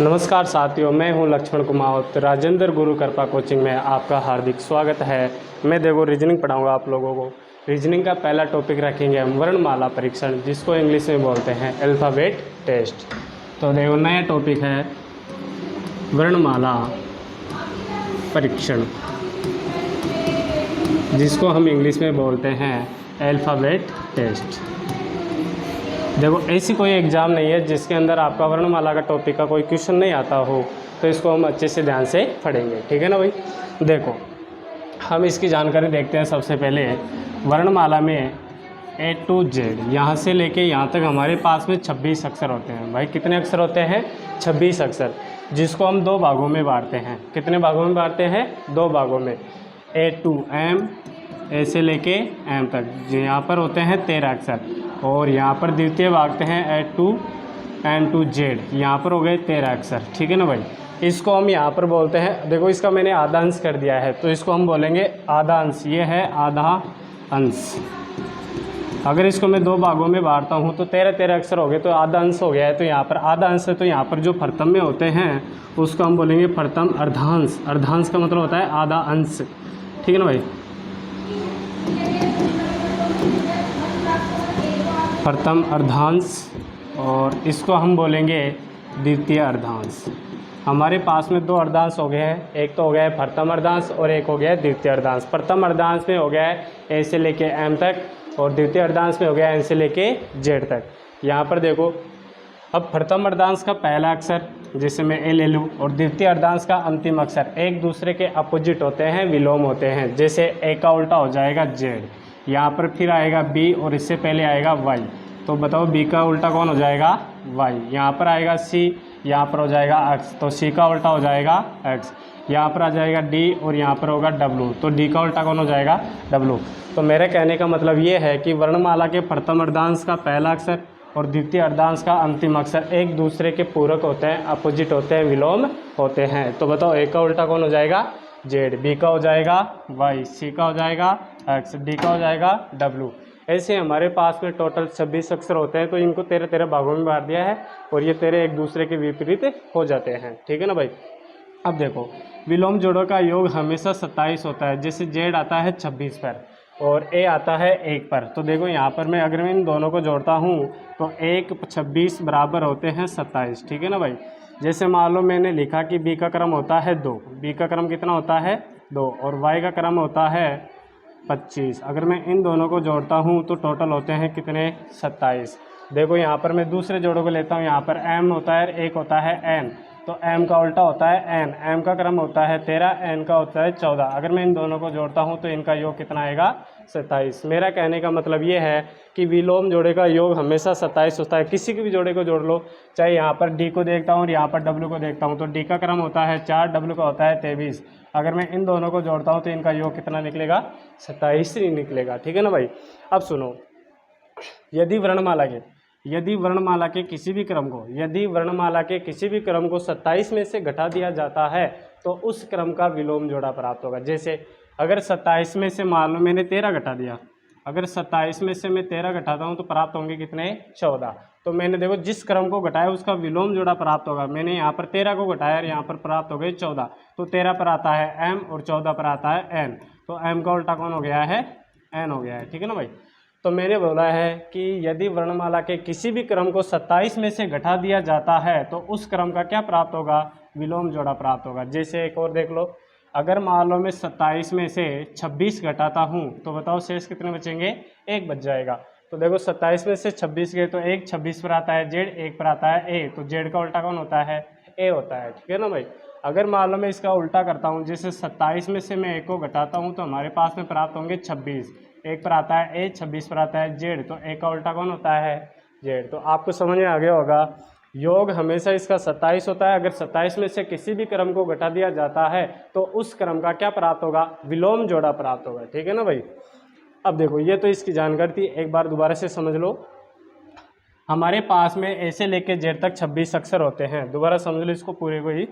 नमस्कार साथियों, मैं हूं लक्ष्मण कुमार। राजेंद्र गुरु कृपा कोचिंग में आपका हार्दिक स्वागत है। मैं देखो रीजनिंग पढ़ाऊंगा आप लोगों को। रीजनिंग का पहला टॉपिक रखेंगे हम वर्णमाला परीक्षण, जिसको इंग्लिश में बोलते हैं अल्फ़ाबेट टेस्ट। तो देखो नया टॉपिक है वर्णमाला परीक्षण, जिसको हम इंग्लिश में बोलते हैं अल्फ़ाबेट टेस्ट। देखो ऐसी कोई एग्ज़ाम नहीं है जिसके अंदर आपका वर्णमाला का टॉपिक का कोई क्वेश्चन नहीं आता हो, तो इसको हम अच्छे से ध्यान से पढ़ेंगे, ठीक है ना भाई। देखो हम इसकी जानकारी देखते हैं। सबसे पहले वर्णमाला में A to Z, यहाँ से लेके यहाँ तक हमारे पास में 26 अक्षर होते हैं। भाई कितने अक्षर होते हैं? 26 अक्षर, जिसको हम दो भागों में बांटते हैं। कितने भागों में बांटते हैं? दो भागों में। A to M, A से लेके M तक, जो यहाँ पर होते हैं 13 अक्षर, और यहाँ पर द्वितीय भागते हैं A to N to Z, यहाँ पर हो गए 13 अक्षर, ठीक है ना भाई। इसको हम यहाँ पर बोलते हैं, देखो इसका मैंने आधा अंश कर दिया है, तो इसको हम बोलेंगे आधा अंश। ये है आधा अंश। अगर इसको मैं दो भागों में बांटता हूँ तो 13 अक्षर हो गए, तो आधा अंश हो गया है। तो यहाँ पर आधा अंश है, तो यहाँ पर जो प्रथम में होते हैं उसको हम बोलेंगे प्रथम अर्धांश। अर्धांश का मतलब होता है आधा अंश, ठीक है ना भाई। प्रथम अर्धांश, और इसको हम बोलेंगे द्वितीय अर्धांश। हमारे पास में दो अर्धांश हो गए हैं, एक तो हो गया है प्रथम अर्धांश और एक हो गया है द्वितीय अर्धांश। प्रथम अर्धांश में हो गया है ए से लेके एम तक, और द्वितीय अर्धांश में हो गया है एन से लेके जेड तक। यहाँ पर देखो, अब प्रथम अर्धांश का पहला अक्षर जिसे मैं ए ले लूँ, और द्वितीय अर्धांश का अंतिम अक्षर एक दूसरे के अपोजिट होते हैं, विलोम होते हैं। जैसे ए का उल्टा हो जाएगा जेड, यहाँ पर फिर आएगा बी, और इससे पहले आएगा वाई। तो बताओ बी का उल्टा कौन हो जाएगा? वाई। यहाँ पर आएगा सी, यहाँ पर हो जाएगा एक्स, तो सी का उल्टा हो जाएगा एक्स। यहाँ पर आ जाएगा डी, और यहाँ पर होगा डब्लू, तो डी का उल्टा कौन हो जाएगा? डब्लू। तो मेरे कहने का मतलब ये है कि वर्णमाला के प्रथम अर्धांश का पहला अक्षर और द्वितीय अर्धांश का अंतिम अक्षर एक दूसरे के पूरक होते हैं, अपोजिट होते हैं, विलोम होते हैं। तो बताओ ए का उल्टा कौन हो जाएगा? जेड। बी का हो जाएगा वाई, सी का हो जाएगा एक्स, डी का हो जाएगा डब्लू। ऐसे हमारे पास में टोटल 26 अक्षर होते हैं, तो इनको 13 भागों में बांट दिया है, और ये 13 एक दूसरे के विपरीत हो जाते हैं, ठीक है ना भाई। अब देखो विलोम जोड़ों का योग हमेशा 27 होता है। जैसे जेड आता है 26 पर और ए आता है 1 पर। तो देखो यहाँ पर मैं अगर मैं इन दोनों को जोड़ता हूँ तो 1 26 बराबर होते हैं 27, ठीक है ना भाई। जैसे मान लो मैंने लिखा कि बी का क्रम होता है 2, बी का क्रम कितना होता है? 2, और वाई का क्रम होता है 25। अगर मैं इन दोनों को जोड़ता हूँ तो टोटल होते हैं कितने? 27। देखो यहाँ पर मैं दूसरे जोड़ों को लेता हूँ। यहाँ पर m होता है, एक होता है n, तो m का उल्टा होता है n। m का क्रम होता है 13, n का होता है 14। अगर मैं इन दोनों को जोड़ता हूँ तो इनका योग कितना आएगा? 27। मेरा कहने का मतलब ये है कि विलोम जोड़े का योग हमेशा 27 होता है। किसी भी जोड़े को जोड़ लो, चाहे यहाँ पर d को देखता हूँ और यहाँ पर w को देखता हूँ, तो d का क्रम होता है 4, w का होता है 23। अगर मैं इन दोनों को जोड़ता हूँ तो इनका योग कितना निकलेगा? 27 ही निकलेगा, ठीक है ना भाई। अब सुनो, यदि वर्णमाला के किसी भी क्रम को 27 में से घटा दिया जाता है तो उस क्रम का विलोम जोड़ा प्राप्त होगा। जैसे अगर 27 में से मान लो मैंने 13 घटा दिया, अगर 27 में से मैं 13 घटाता हूँ तो प्राप्त होंगे कितने? 14। तो मैंने देखो जिस क्रम को घटाया उसका विलोम जोड़ा प्राप्त होगा। मैंने यहाँ पर 13 को घटाया और यहाँ पर प्राप्त हो गए 14। तो 13 पर आता है m और 14 पर आता है n, तो m का उल्टा कौन हो गया है? n हो गया है, ठीक है ना भाई। तो मैंने बोला है कि यदि वर्णमाला के किसी भी क्रम को 27 में से घटा दिया जाता है तो उस क्रम का क्या प्राप्त होगा? विलोम जोड़ा प्राप्त होगा। जैसे एक और देख लो, अगर मान लो मैं 27 में से 26 घटाता हूँ तो बताओ शेष कितने बचेंगे? 1 बच जाएगा। तो देखो 27 में से 26 गए तो 1 26 पर आता है जेड, 1 पर आता है ए, तो जेड का उल्टा कौन होता है? ए होता है, ठीक है ना भाई। अगर मान लो मैं इसका उल्टा करता हूँ, जैसे 27 में से मैं 1 को घटाता हूँ तो हमारे पास में प्राप्त होंगे 26। 1 पर आता है ए, 26 पर आता है जेड, तो ए का उल्टा कौन होता है? जेड। तो आपको समझ में आ गया होगा, योग हमेशा इसका 27 होता है। अगर 27 में से किसी भी क्रम को घटा दिया जाता है तो उस क्रम का क्या प्राप्त होगा? विलोम जोड़ा प्राप्त होगा, ठीक है ना भाई। अब देखो ये तो इसकी जानकारी थी, एक बार दोबारा से समझ लो। हमारे पास में ए से लेके जेड तक 26 अक्षर होते हैं। दोबारा समझ लो इसको पूरे को ही।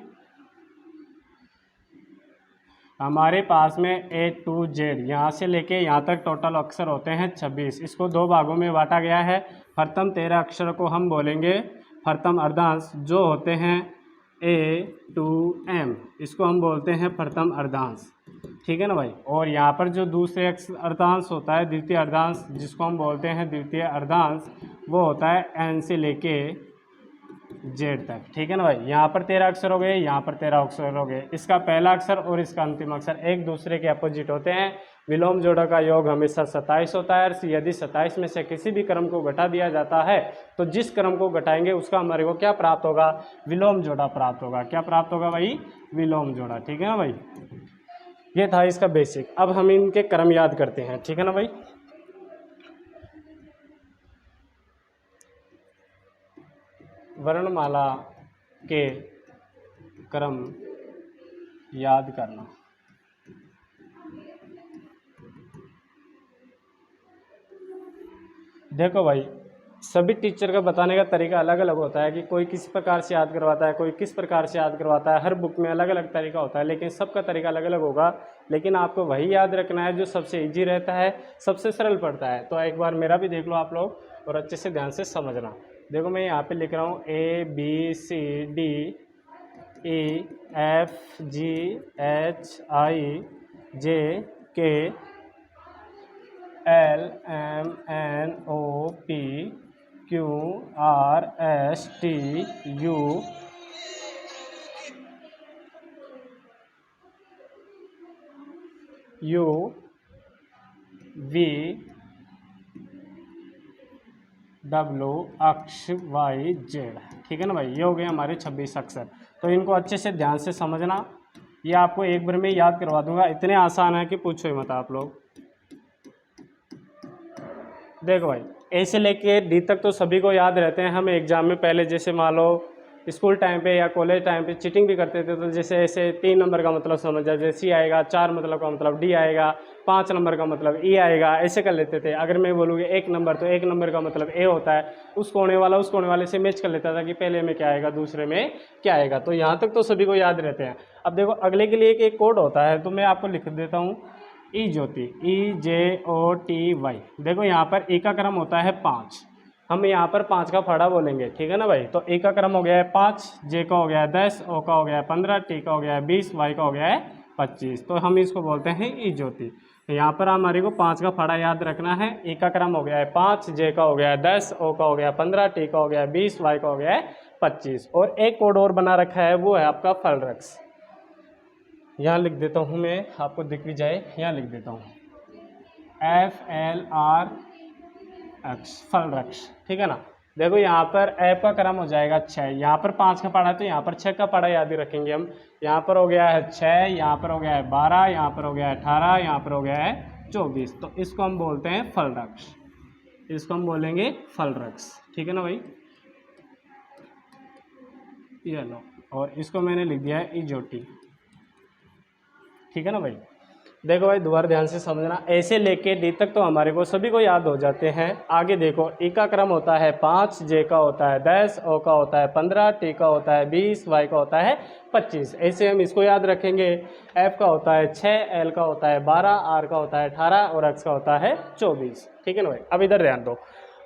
हमारे पास में ए टू जेड यहाँ से लेके यहाँ तक टोटल अक्षर होते हैं 26। इसको दो भागों में बांटा गया है। प्रथम 13 अक्षर को हम बोलेंगे प्रथम अर्धांश, जो होते हैं A2M, इसको हम बोलते हैं प्रथम अर्धांश, ठीक है ना भाई। और यहाँ पर जो दूसरे अर्धांश होता है, द्वितीय अर्धांश, जिसको हम बोलते हैं द्वितीय अर्धांश, वो होता है N से लेके Z तक, ठीक है ना भाई। यहाँ पर 13 अक्षर हो गए, यहाँ पर 13 अक्षर हो गए। इसका पहला अक्षर और इसका अंतिम अक्षर एक दूसरे के अपोजिट होते हैं। विलोम जोड़ा का योग हमेशा 27 होता है। और यदि 27 में से किसी भी क्रम को घटा दिया जाता है तो जिस क्रम को घटाएंगे उसका हमारे को क्या प्राप्त होगा? विलोम जोड़ा प्राप्त होगा। क्या प्राप्त होगा भाई? विलोम जोड़ा, ठीक है ना भाई। ये था इसका बेसिक। अब हम इनके क्रम याद करते हैं, ठीक है ना भाई। वर्णमाला के क्रम याद करना। देखो भाई, सभी टीचर का बताने का तरीका अलग अलग होता है कि कोई किस प्रकार से याद करवाता है, कोई किस प्रकार से याद करवाता है। हर बुक में अलग अलग तरीका होता है, लेकिन सबका तरीका अलग अलग होगा। लेकिन आपको वही याद रखना है जो सबसे इजी रहता है, सबसे सरल पड़ता है। तो एक बार मेरा भी देख लो आप लोग और अच्छे से ध्यान से समझना। देखो मैं यहाँ पे लिख रहा हूँ ABCDEFGHIJKLMNOPQRSTUVWXYZ, ठीक है ना भाई। ये हो गए हमारे 26 अक्षर। तो इनको अच्छे से ध्यान से समझना। ये आपको एक बार में याद करवा दूंगा, इतने आसान है कि पूछो ही मत आप लोग। देखो भाई, ए से लेके डी तक तो सभी को याद रहते हैं। हम एग्जाम में पहले जैसे मान लो स्कूल टाइम पे या कॉलेज टाइम पे चीटिंग भी करते थे, तो जैसे ऐसे 3 नंबर का मतलब समझ जाए, जैसे सी आएगा, 4 मतलब का मतलब डी आएगा, 5 नंबर का मतलब ई आएगा, ऐसे कर लेते थे। अगर मैं बोलूँगी 1 नंबर तो 1 नंबर का मतलब ए होता है। उस कोने वाला उस कोने वाले से मैच कर लेता था कि पहले में क्या आएगा, दूसरे में क्या आएगा। तो यहाँ तक तो सभी को याद रहते हैं। अब देखो अगले के लिए एक कोड होता है, तो मैं आपको लिख देता हूँ ई ज्योति, EJOTY। देखो यहाँ पर ए का क्रम होता है 5, हम यहाँ पर 5 का फाड़ा बोलेंगे, ठीक है ना भाई। तो ए का क्रम हो गया है 5, जे का हो गया है 10, ओ का हो गया है 15, टी का हो गया है 20, वाई का हो गया है 25। तो हम इसको बोलते हैं ई ज्योति। तो यहाँ पर हमारे को 5 का फाड़ा याद रखना है। ए का क्रम हो गया है 5, जे का हो गया है 10, ओ का हो गया है 15, टी का हो गया है 20, वाई का हो गया है 25। और एक कोड और बना रखा है, वो है आपका फलरक्स। यहाँ लिख देता हूँ मैं, आपको दिख भी जाए, यहाँ लिख देता हूँ FLRX, फलरक्स, ठीक है ना। देखो यहाँ पर ऐप का क्रम हो जाएगा 6, यहाँ पर 5 का पढ़ा है तो यहाँ पर 6 का पढ़ा याद ही रखेंगे हम। यहाँ पर हो गया है 6, यहाँ पर हो गया है 12, यहाँ पर हो गया है 18, यहाँ पर हो गया है 24। तो इसको हम बोलते हैं फलरक्स, इसको हम बोलेंगे फलरक्स, ठीक है ना भाई। ये लो, और इसको मैंने लिख दिया है ई ज्योति, ठीक है ना भाई। देखो भाई दोबारा ध्यान से समझना, ऐसे लेके डी तक तो हमारे को सभी को याद हो जाते हैं। आगे देखो, ई का क्रम होता है 5, जे का होता है 10, ओ का होता है 15, टी का होता है 20, वाई का होता है 25। ऐसे हम इसको याद रखेंगे। एफ का होता है 6, एल का होता है 12, आर का होता है 18 और एक्स का होता है 24, ठीक है ना भाई। अब इधर ध्यान दो,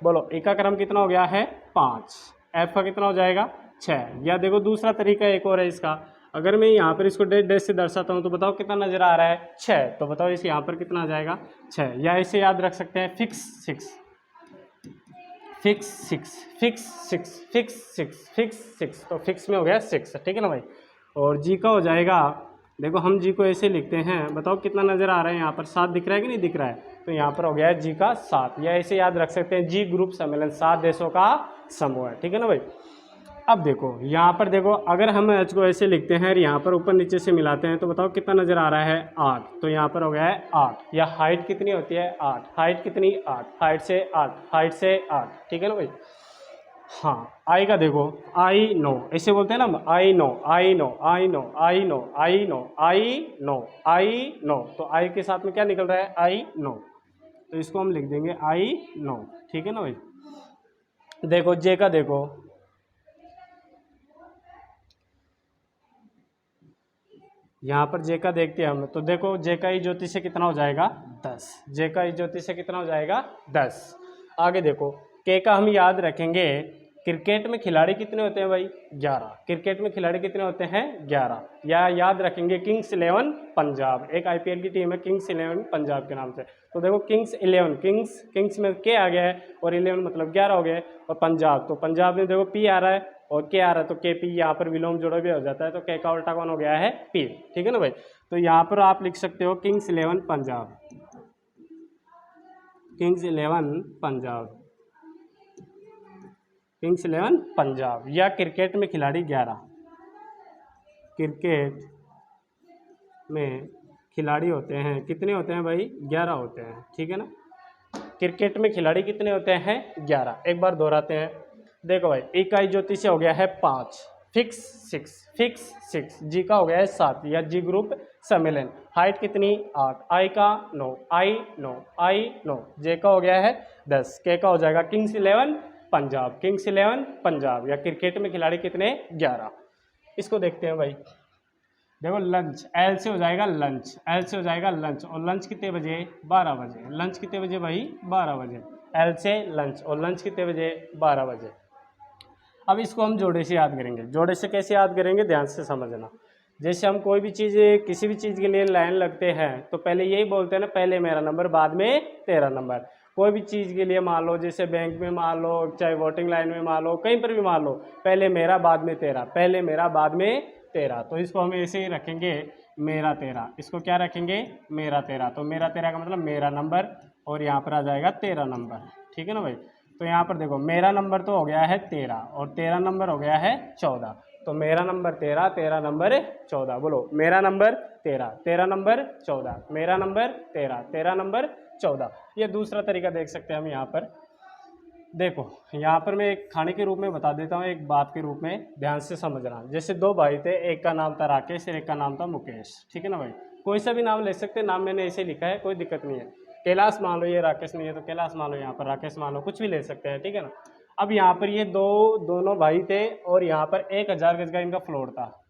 बोलो ई का क्रम कितना हो गया है 5, एफ का कितना हो जाएगा 6। या देखो दूसरा तरीका एक और है इसका, अगर मैं यहाँ पर इसको डैश डैश से दर्शाता हूँ तो बताओ कितना नजर आ रहा है 6। तो बताओ इस यहाँ पर कितना आ जाएगा 6। या इसे याद रख सकते हैं fix 6, fix 6, fix 6, fix 6, fix 6। तो फिक्स में हो गया 6, ठीक है ना भाई। और जी का हो जाएगा, देखो हम जी को ऐसे लिखते हैं, बताओ कितना नजर आ रहा है यहाँ पर 7 दिख रहा है कि नहीं दिख रहा है। तो यहाँ पर हो गया है जी का 7। या ऐसे याद रख सकते हैं जी ग्रुप सम्मेलन, 7 देशों का समूह है, ठीक है ना भाई। अब देखो यहाँ पर देखो, अगर हम एच को ऐसे लिखते हैं और यहाँ पर ऊपर नीचे से मिलाते हैं तो बताओ कितना नज़र आ रहा है 8। तो यहाँ पर हो गया है 8। या हाइट कितनी होती है 8, हाइट कितनी 8, हाइट से 8, हाइट से 8, ठीक है ना भाई। हाँ आई का देखो, आई नो, ऐसे बोलते हैं ना, I know, I know, I know, I know, I know, I know, I know. तो आई के साथ में क्या निकल रहा है आई नो, तो इसको हम लिख देंगे आई नो, ठीक है ना भाई। देखो जे का देखो, यहाँ पर जे का देखते हैं हम, तो देखो जे का ई ज्योति से कितना हो जाएगा 10, जे का ई ज्योति से कितना हो जाएगा 10। आगे देखो के का हम याद रखेंगे, क्रिकेट में खिलाड़ी कितने होते हैं भाई? 11। क्रिकेट में खिलाड़ी कितने होते हैं? 11। या याद रखेंगे किंग्स 11 पंजाब, एक आईपीएल की टीम है किंग्स 11 पंजाब के नाम से। तो देखो किंग्स 11, किंग्स में के आ गया है और 11 मतलब 11 हो गया, और पंजाब, तो पंजाब में देखो पी आ रहा है और के आ रहा है, तो के पी यहाँ पर विलोम जोड़ा भी हो जाता है, तो के का उल्टा कौन हो गया है? पी। ठीक है ना भाई? तो यहाँ पर आप लिख सकते हो Kings 11 Punjab, Kings 11 Punjab, Kings 11 Punjab. या क्रिकेट में खिलाड़ी 11, क्रिकेट में खिलाड़ी होते हैं, कितने होते हैं भाई? 11 होते हैं। ठीक है ना? क्रिकेट में खिलाड़ी कितने होते हैं? 11। एक बार दोहराते हैं, देखो भाई, इकाई ज्योति से हो गया है 5, फिक्स 6, फिक्स 6, जी का हो गया है 7, या जी ग्रुप सम्मेलन। हाइट कितनी? 8, आई का 9, आई 9, आई 9, जे का हो गया है 10, के का हो जाएगा किंग्स 11 पंजाब, किंग्स 11 पंजाब। या क्रिकेट में खिलाड़ी कितने? 11। इसको देखते हैं भाई, देखो लंच, एल से हो जाएगा लंच, एल से हो जाएगा लंच, और लंच कितने बजे? 12 बजे। लंच कितने बजे भाई? 12 बजे। एल से लंच, और लंच कितने बजे? 12 बजे। अब इसको हम जोड़े से याद करेंगे। जोड़े से कैसे याद करेंगे? ध्यान से समझना। जैसे हम कोई भी चीज़, किसी भी चीज़ के लिए लाइन लगते हैं तो पहले यही बोलते हैं ना, पहले मेरा नंबर बाद में तेरा नंबर। कोई भी चीज़ के लिए मान लो, जैसे बैंक में मान लो, चाहे वोटिंग लाइन में मान लो, कहीं पर भी मान लो, पहले मेरा बाद में तेरा, पहले मेरा बाद में तेरा। तो इसको हम ऐसे ही रखेंगे, मेरा तेरा। इसको क्या रखेंगे? मेरा तेरा। तो मेरा तेरा का मतलब मेरा नंबर, और यहाँ पर आ जाएगा तेरा नंबर। ठीक है ना भाई? तो यहाँ पर देखो, मेरा नंबर तो हो गया है 13, और तेरा नंबर हो गया है 14। तो मेरा नंबर 13, तेरा नंबर 14। बोलो, मेरा नंबर 13, तेरा नंबर 14, मेरा नंबर 13, तेरा नंबर 14। ये दूसरा तरीका देख सकते हैं हम यहाँ पर। देखो यहाँ पर मैं एक खाने के रूप में बता देता हूँ, एक बात के रूप में, ध्यान से समझना। जैसे दो भाई थे, एक का नाम था राकेश और एक का नाम था मुकेश। ठीक है ना भाई? कोई सा भी नाम ले सकते हैं, नाम मैंने ऐसे लिखा है, कोई दिक्कत नहीं है। कैलाश मान लो, ये राकेश नहीं है तो कैलाश मान लो, यहाँ पर राकेश मान लो, कुछ भी ले सकते हैं। ठीक है ना? अब यहाँ पर ये दोनों भाई थे, और यहाँ पर 1000 गज का इनका फ्लोर था।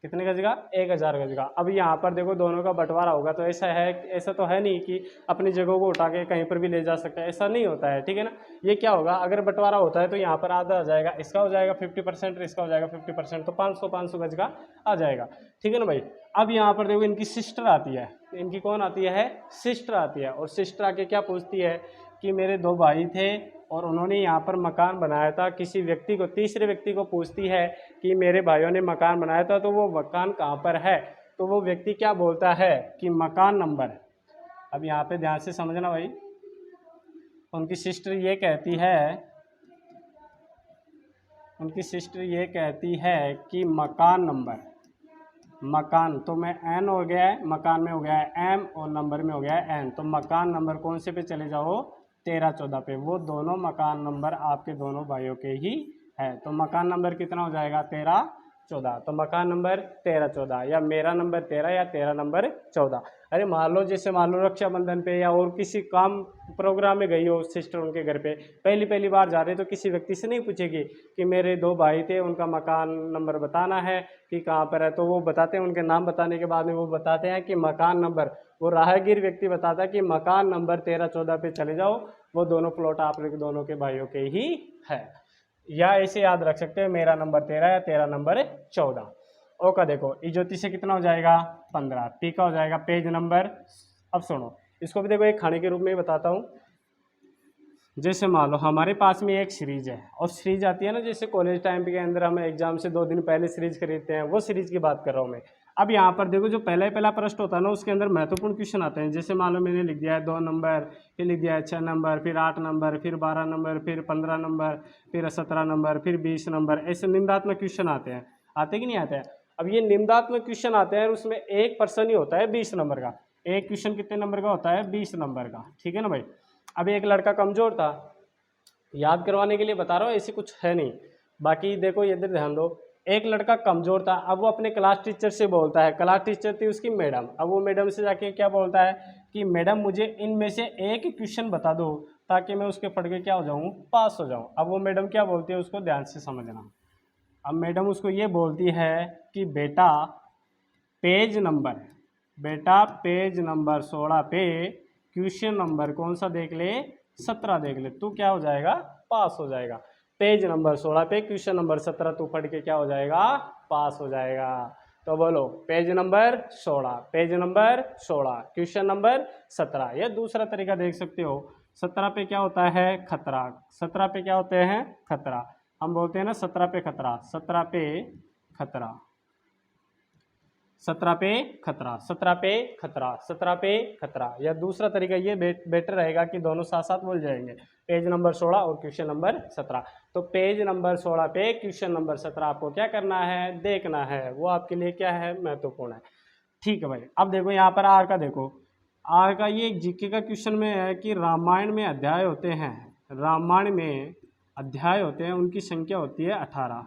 कितने गज का? 1000 गज का। अब यहाँ पर देखो दोनों का बंटवारा होगा, तो ऐसा तो है नहीं कि अपनी जगह को उठा के कहीं पर भी ले जा सकते हैं, ऐसा नहीं होता है। ठीक है ना? ये क्या होगा, अगर बंटवारा होता है तो यहाँ पर आधा आ जाएगा, इसका हो जाएगा 50%, इसका हो जाएगा 50%, तो 500 गज का आ जाएगा। ठीक है ना भाई? अब यहाँ पर देखो इनकी सिस्टर आती है, इनकी कौन आती है? सिस्टर आती है। और सिस्टर आके क्या पूछती है कि मेरे दो भाई थे और उन्होंने यहाँ पर मकान बनाया था, किसी व्यक्ति को, तीसरे व्यक्ति को पूछती है कि मेरे भाइयों ने मकान बनाया था, तो वो मकान कहाँ पर है? तो वो व्यक्ति क्या बोलता है कि मकान नंबर। अब यहाँ पे ध्यान से समझना भाई, उनकी सिस्टर ये कहती है कि मकान नंबर, मकान तो में एन हो गया है, मकान में हो गया है एम, और नंबर में हो गया है एन। तो मकान नंबर कौन से पे चले जाओ? 13-14 पे। वो दोनों मकान नंबर आपके दोनों भाइयों के ही है। तो मकान नंबर कितना हो जाएगा? 13-14। तो मकान नंबर 13-14, या मेरा नंबर 13 या तेरा नंबर 14। अरे मान लो, जैसे मान लो रक्षाबंधन पे या और किसी काम प्रोग्राम में गई हो सिस्टर उनके घर पे, पहली बार जा रहे, तो किसी व्यक्ति से नहीं पूछेगी कि मेरे दो भाई थे, उनका मकान नंबर बताना है कि कहाँ पर है। तो वो बताते हैं, उनके नाम बताने के बाद में वो बताते हैं कि मकान नंबर, वो राहगीर व्यक्ति बताता है कि मकान नंबर 13-14 पे चले जाओ, वो दोनों प्लॉट आप लोग दोनों के भाइयों के ही है। या ऐसे याद रख सकते हैं, मेरा नंबर 13 या तेरा नंबर 14। ओ का देखो, ई ज्योति से कितना हो जाएगा? 15। पी का हो जाएगा पेज नंबर। अब सुनो, इसको भी देखो एक खाने के रूप में ही बताता हूँ। जैसे मान लो हमारे पास में एक सीरीज है, और सीरीज आती है ना, जैसे कॉलेज टाइम के अंदर हम एग्जाम से 2 दिन पहले सीरीज खरीदते हैं, वो सीरीज की बात कर रहा हूँ मैं। अब यहाँ पर देखो, जो पहला प्रश्न होता है ना, उसके अंदर महत्वपूर्ण क्वेश्चन आते हैं। जैसे मान लो मैंने लिख दिया है 2 नंबर, फिर लिख दिया है 6 नंबर, फिर 8 नंबर, फिर 12 नंबर, फिर 15 नंबर, फिर 17 नंबर, फिर 20 नंबर, ऐसे निम्नात्मक क्वेश्चन आते हैं। आते कि नहीं आते हैं? अब ये निम्नात्मक क्वेश्चन आते हैं, उसमें एक पर्सन ही होता है 20 नंबर का। एक क्वेश्चन कितने नंबर का होता है? 20 नंबर का। ठीक है ना भाई? अब एक लड़का कमजोर था, याद करवाने के लिए बता रहा हूँ, ऐसी कुछ है नहीं। बाकी देखो इधर ध्यान दो, एक लड़का कमजोर था, अब वो अपने क्लास टीचर से बोलता है, क्लास टीचर थी उसकी मैडम। अब वो मैडम से जाके क्या बोलता है कि मैडम मुझे इनमें से एक क्वेश्चन बता दो, ताकि मैं उसके पढ़ के क्या हो जाऊँ? पास हो जाऊँ। अब वो मैडम क्या बोलती है, उसको ध्यान से समझना। अब मैडम उसको ये बोलती है कि बेटा पेज नंबर 16 पे क्वेश्चन नंबर कौन सा देख ले? 17 देख ले, तू क्या हो जाएगा? पास हो जाएगा। पेज नंबर 16 पे क्वेश्चन नंबर 17 तू पढ़ के क्या हो जाएगा, पास हो जाएगा। तो बोलो page number 16, page number 16 question number 17। यह दूसरा तरीका देख सकते हो। 17 पे क्या होता है, खतरा। 17 पे क्या होते हैं, खतरा। हम बोलते हैं ना 17 पे खतरा, 17 पे खतरा, 17 पे खतरा, 17 पे खतरा, 17 पे खतरा। या दूसरा तरीका ये बेटर रहेगा कि दोनों साथ साथ बोल जाएंगे, पेज नंबर 16 और क्वेश्चन नंबर 17। तो पेज नंबर 16 पे क्वेश्चन नंबर 17 आपको क्या करना है, देखना है। वो आपके लिए क्या है, महत्वपूर्ण है। ठीक है भाई। अब देखो यहाँ पर आर का देखो, आर का ये एक जीके का क्वेश्चन में है कि रामायण में अध्याय होते हैं, रामायण में अध्याय होते हैं उनकी संख्या होती है 18।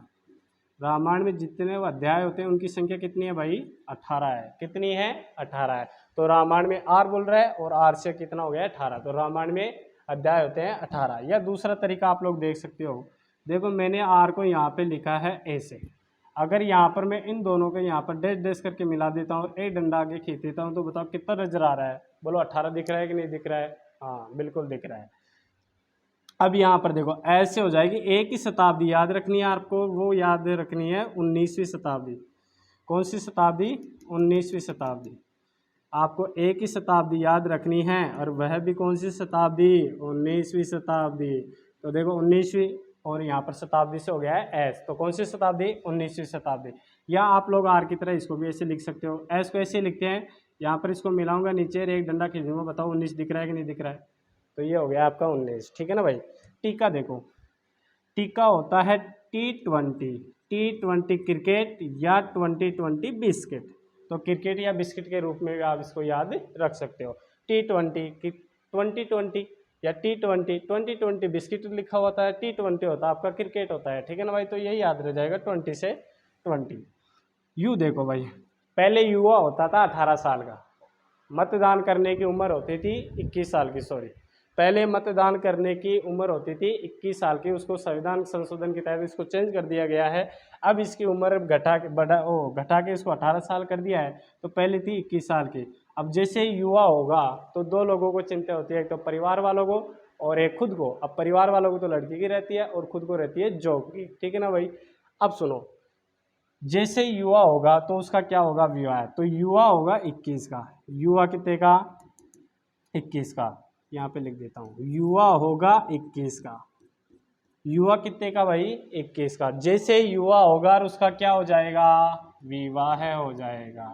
रामायण में जितने वो अध्याय होते हैं उनकी संख्या कितनी है भाई, 18 है। कितनी है, 18 है। तो रामायण में आर बोल रहा है और आर से कितना हो गया, 18। तो रामायण में अध्याय होते हैं 18। या दूसरा तरीका आप लोग देख सकते हो। देखो मैंने आर को यहाँ पे लिखा है ए से, अगर यहाँ पर मैं इन दोनों को यहाँ पर डैश डैश करके मिला देता हूँ, एक डंडा आगे खींच देता हूँ, तो बताओ कितना नजर आ रहा है, बोलो 18 दिख रहा है कि नहीं दिख रहा है, हाँ बिल्कुल दिख रहा है। अब यहाँ पर देखो ऐसे हो जाएगी, एक ही शताब्दी याद रखनी है आपको, वो याद रखनी है 19वीं शताब्दी। कौन सी शताब्दी, 19वीं शताब्दी। आपको एक ही शताब्दी याद रखनी है, और वह भी कौन सी शताब्दी, 19वीं शताब्दी। तो देखो 19वीं और यहाँ पर शताब्दी से हो गया है एस, तो कौन सी शताब्दी, 19वीं शताब्दी। या आप लोग आर की तरह इसको भी ऐसे लिख सकते हो, एस को ऐसे लिखते हैं, यहाँ पर इसको मिलाऊंगा नीचे, एक डंडा खींचूंगा, बताओ 19 दिख रहा है कि नहीं दिख रहा है। तो ये हो गया आपका 19, ठीक है ना भाई। टीका देखो, टीका होता है T20, T20 क्रिकेट या 2020 बिस्किट। तो क्रिकेट या बिस्किट के रूप में आप इसको याद रख सकते हो। T20 2020 या T20 2020 बिस्किट लिखा होता है, T20 होता है आपका क्रिकेट होता है, ठीक है ना भाई। तो यही याद रह जाएगा 20 से 20। यू देखो भाई, पहले युवा होता था 18 साल का, मतदान करने की उम्र होती थी 21 साल की, सॉरी, पहले मतदान करने की उम्र होती थी 21 साल की, उसको संविधान संशोधन के तहत इसको चेंज कर दिया गया है। अब इसकी उम्र घटा के इसको 18 साल कर दिया है। तो पहले थी 21 साल की। अब जैसे युवा होगा तो दो लोगों को चिंता होती है, एक तो परिवार वालों को और एक खुद को। अब परिवार वालों को तो लड़की की रहती है और खुद को रहती है जॉब की, ठीक है ना भाई। अब सुनो, जैसे युवा होगा तो उसका क्या होगा, विवाह। तो युवा होगा 21 का, युवा कितने का, 21 का, यहाँ पे लिख देता हूँ, युवा होगा 21 का, युवा कितने का भाई, 21 का। जैसे युवा होगा और उसका क्या हो जाएगा, विवाह हो जाएगा।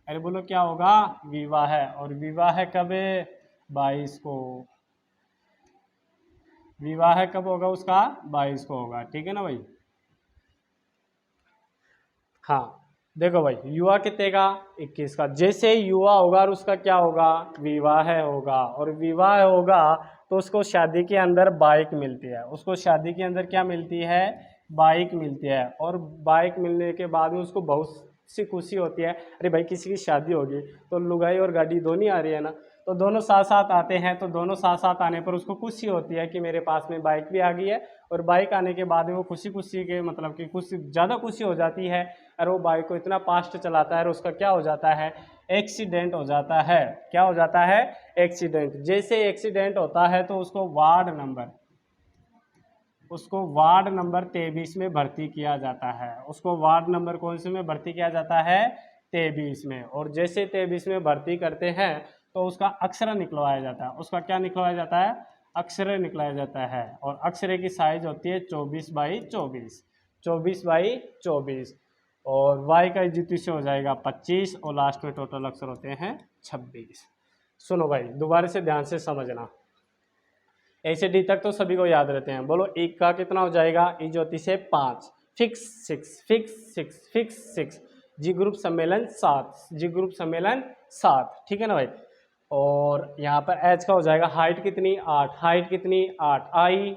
अरे बोलो क्या होगा, विवाह। और विवाह कब, 22 को, विवाह कब होगा उसका, 22 को होगा, ठीक है ना भाई। हाँ देखो भाई, युवा कितने का, 21 का। जैसे युवा होगा और उसका क्या होगा, विवाह होगा। और विवाह होगा तो उसको शादी के अंदर बाइक मिलती है, उसको शादी के अंदर क्या मिलती है, बाइक मिलती है। और बाइक मिलने के बाद में उसको बहुत सी खुशी होती है, अरे भाई किसी की शादी होगी तो लुगाई और गाड़ी दोनों आ रही है ना, तो दोनों साथ साथ आते हैं। तो दोनों साथ साथ आने पर उसको खुशी होती है कि मेरे पास में बाइक भी आ गई है। और बाइक आने के बाद में वो खुशी खुशी के मतलब कि खुशी ज़्यादा खुशी हो जाती है, और वो बाइक को इतना फास्ट चलाता है और उसका क्या हो जाता है, एक्सीडेंट हो जाता है। क्या हो जाता है, एक्सीडेंट। जैसे एक्सीडेंट होता है तो उसको वार्ड नंबर 23 में भर्ती किया जाता है। उसको वार्ड नंबर कौन से में भर्ती किया जाता है, 23 में। और जैसे 23 में भर्ती करते हैं तो उसका अक्षर निकलवाया जाता है। उसका क्या निकलवाया जाता है, अक्षर निकलाया जाता है। और अक्षर की साइज होती है 24x24, 24x24। और वाई का जितने से हो जाएगा 25, और लास्ट में टोटल अक्षर होते हैं 26। सुनो भाई दोबारा से ध्यान से समझना, ए से डी तक तो सभी को याद रहते हैं। बोलो एक का कितना हो जाएगा, ई ज्योति से 5, फिक्स 6, फिक्स 6, फिक्स 6, जी ग्रुप सम्मेलन 7, जी ग्रुप सम्मेलन 7, ठीक है ना भाई। और यहाँ पर एच का हो जाएगा हाइट कितनी, 8, हाइट कितनी 8, आई